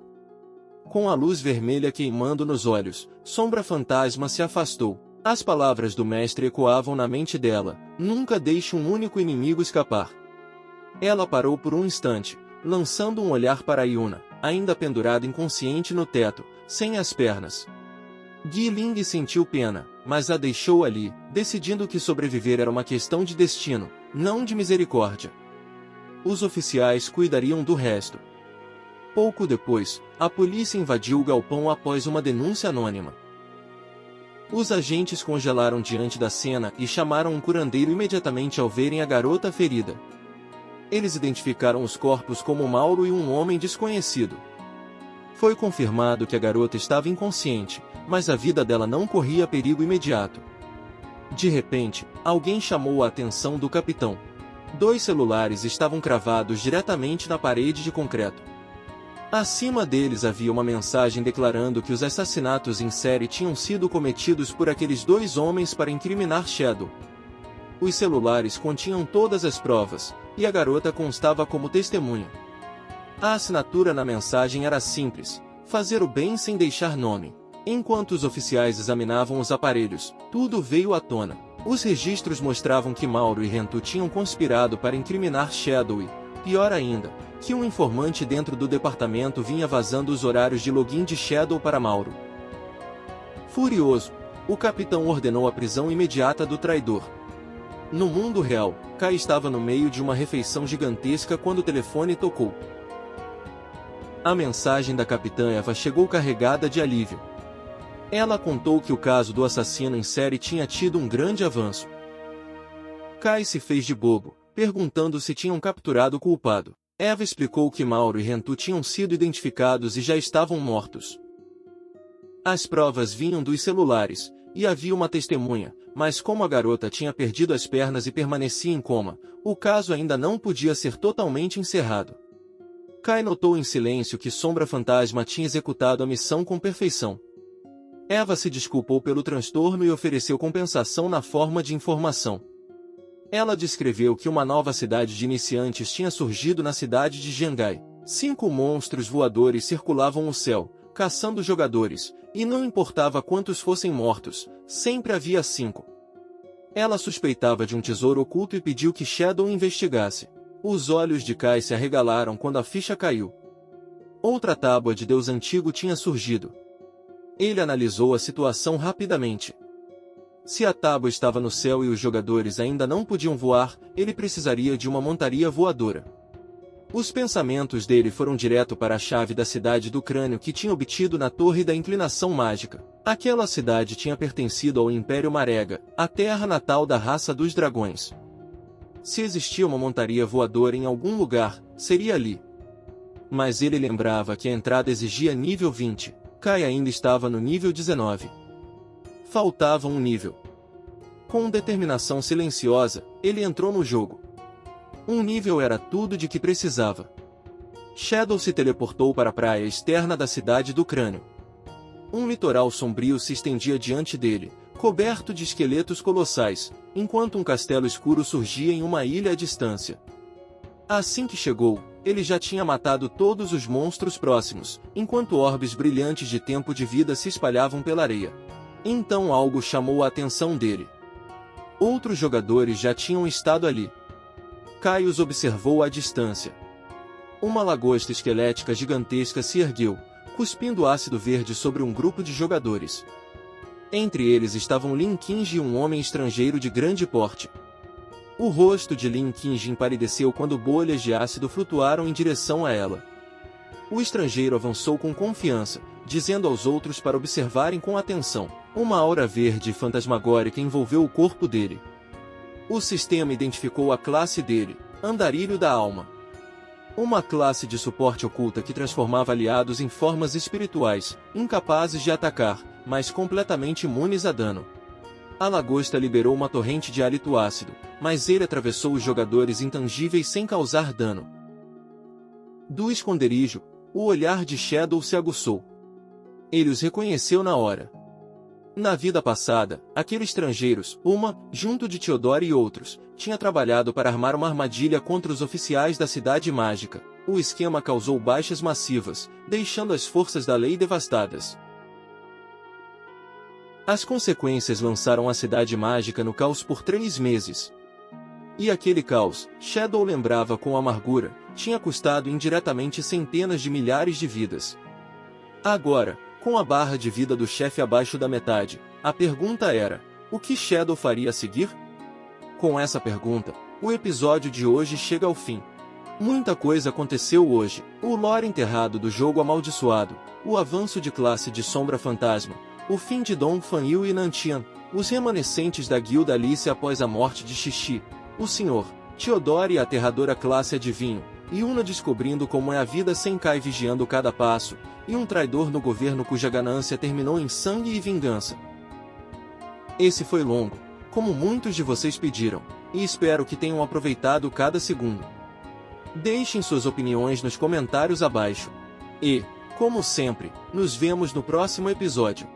Com a luz vermelha queimando nos olhos, Sombra Fantasma se afastou. As palavras do mestre ecoavam na mente dela: nunca deixe um único inimigo escapar. Ela parou por um instante, lançando um olhar para Yuna, ainda pendurada inconsciente no teto, sem as pernas. Gui Ling sentiu pena, mas a deixou ali, decidindo que sobreviver era uma questão de destino, não de misericórdia. Os oficiais cuidariam do resto. Pouco depois, a polícia invadiu o galpão após uma denúncia anônima. Os agentes congelaram diante da cena e chamaram um curandeiro imediatamente ao verem a garota ferida. Eles identificaram os corpos como Mauro e um homem desconhecido. Foi confirmado que a garota estava inconsciente, mas a vida dela não corria perigo imediato. De repente, alguém chamou a atenção do capitão. 2 celulares estavam cravados diretamente na parede de concreto. Acima deles havia uma mensagem declarando que os assassinatos em série tinham sido cometidos por aqueles 2 homens para incriminar Shadow. Os celulares continham todas as provas, e a garota constava como testemunha. A assinatura na mensagem era simples: fazer o bem sem deixar nome. Enquanto os oficiais examinavam os aparelhos, tudo veio à tona. Os registros mostravam que Mauro e Rento tinham conspirado para incriminar Shadow e, pior ainda, que um informante dentro do departamento vinha vazando os horários de login de Shadow para Mauro. Furioso, o capitão ordenou a prisão imediata do traidor. No mundo real, Kai estava no meio de uma refeição gigantesca quando o telefone tocou. A mensagem da capitã Eva chegou carregada de alívio. Ela contou que o caso do assassino em série tinha tido um grande avanço. Kai se fez de bobo, perguntando se tinham capturado o culpado. Eva explicou que Mauro e Rento tinham sido identificados e já estavam mortos. As provas vinham dos celulares, e havia uma testemunha, mas como a garota tinha perdido as pernas e permanecia em coma, o caso ainda não podia ser totalmente encerrado. Kai notou em silêncio que Sombra Fantasma tinha executado a missão com perfeição. Eva se desculpou pelo transtorno e ofereceu compensação na forma de informação. Ela descreveu que uma nova cidade de iniciantes tinha surgido na cidade de Jangai. 5 monstros voadores circulavam o céu, caçando jogadores, e não importava quantos fossem mortos, sempre havia 5. Ela suspeitava de um tesouro oculto e pediu que Shadow investigasse. Os olhos de Kai se arregalaram quando a ficha caiu. Outra tábua de Deus antigo tinha surgido. Ele analisou a situação rapidamente. Se a tábua estava no céu e os jogadores ainda não podiam voar, ele precisaria de uma montaria voadora. Os pensamentos dele foram direto para a chave da cidade do crânio que tinha obtido na Torre da Inclinação Mágica. Aquela cidade tinha pertencido ao Império Marega, a terra natal da raça dos dragões. Se existia uma montaria voadora em algum lugar, seria ali. Mas ele lembrava que a entrada exigia nível 20. Kai ainda estava no nível 19. Faltava um nível. Com determinação silenciosa, ele entrou no jogo. Um nível era tudo de que precisava. Shadow se teleportou para a praia externa da cidade do crânio. Um litoral sombrio se estendia diante dele, coberto de esqueletos colossais, enquanto um castelo escuro surgia em uma ilha à distância. Assim que chegou, ele já tinha matado todos os monstros próximos, enquanto orbes brilhantes de tempo de vida se espalhavam pela areia. Então algo chamou a atenção dele. Outros jogadores já tinham estado ali. Kai os observou à distância. Uma lagosta esquelética gigantesca se ergueu, cuspindo ácido verde sobre um grupo de jogadores. Entre eles estavam Lin Qingji e um homem estrangeiro de grande porte. O rosto de Lin Qingji empalideceu quando bolhas de ácido flutuaram em direção a ela. O estrangeiro avançou com confiança, dizendo aos outros para observarem com atenção. Uma aura verde fantasmagórica envolveu o corpo dele. O sistema identificou a classe dele, Andarilho da Alma. Uma classe de suporte oculta que transformava aliados em formas espirituais, incapazes de atacar, mas completamente imunes a dano. A lagosta liberou uma torrente de hálito ácido, mas ele atravessou os jogadores intangíveis sem causar dano. Do esconderijo, o olhar de Shadow se aguçou. Ele os reconheceu na hora. Na vida passada, aqueles estrangeiros, junto de Theodore e outros, tinha trabalhado para armar uma armadilha contra os oficiais da Cidade Mágica. O esquema causou baixas massivas, deixando as forças da lei devastadas. As consequências lançaram a Cidade Mágica no caos por 3 meses. E aquele caos, Shadow lembrava com amargura, tinha custado indiretamente centenas de milhares de vidas. Agora, com a barra de vida do chefe abaixo da metade, a pergunta era: o que Shadow faria a seguir? Com essa pergunta, o episódio de hoje chega ao fim. Muita coisa aconteceu hoje: o lore enterrado do jogo amaldiçoado, o avanço de classe de Sombra Fantasma, o fim de Dong Fanyu e Nantian, os remanescentes da guilda Alice após a morte de Xixi, o Sr. Theodore e a aterradora classe Adivinho, e Una descobrindo como é a vida sem Kai vigiando cada passo, e um traidor no governo cuja ganância terminou em sangue e vingança. Esse foi longo, como muitos de vocês pediram, e espero que tenham aproveitado cada segundo. Deixem suas opiniões nos comentários abaixo. E, como sempre, nos vemos no próximo episódio.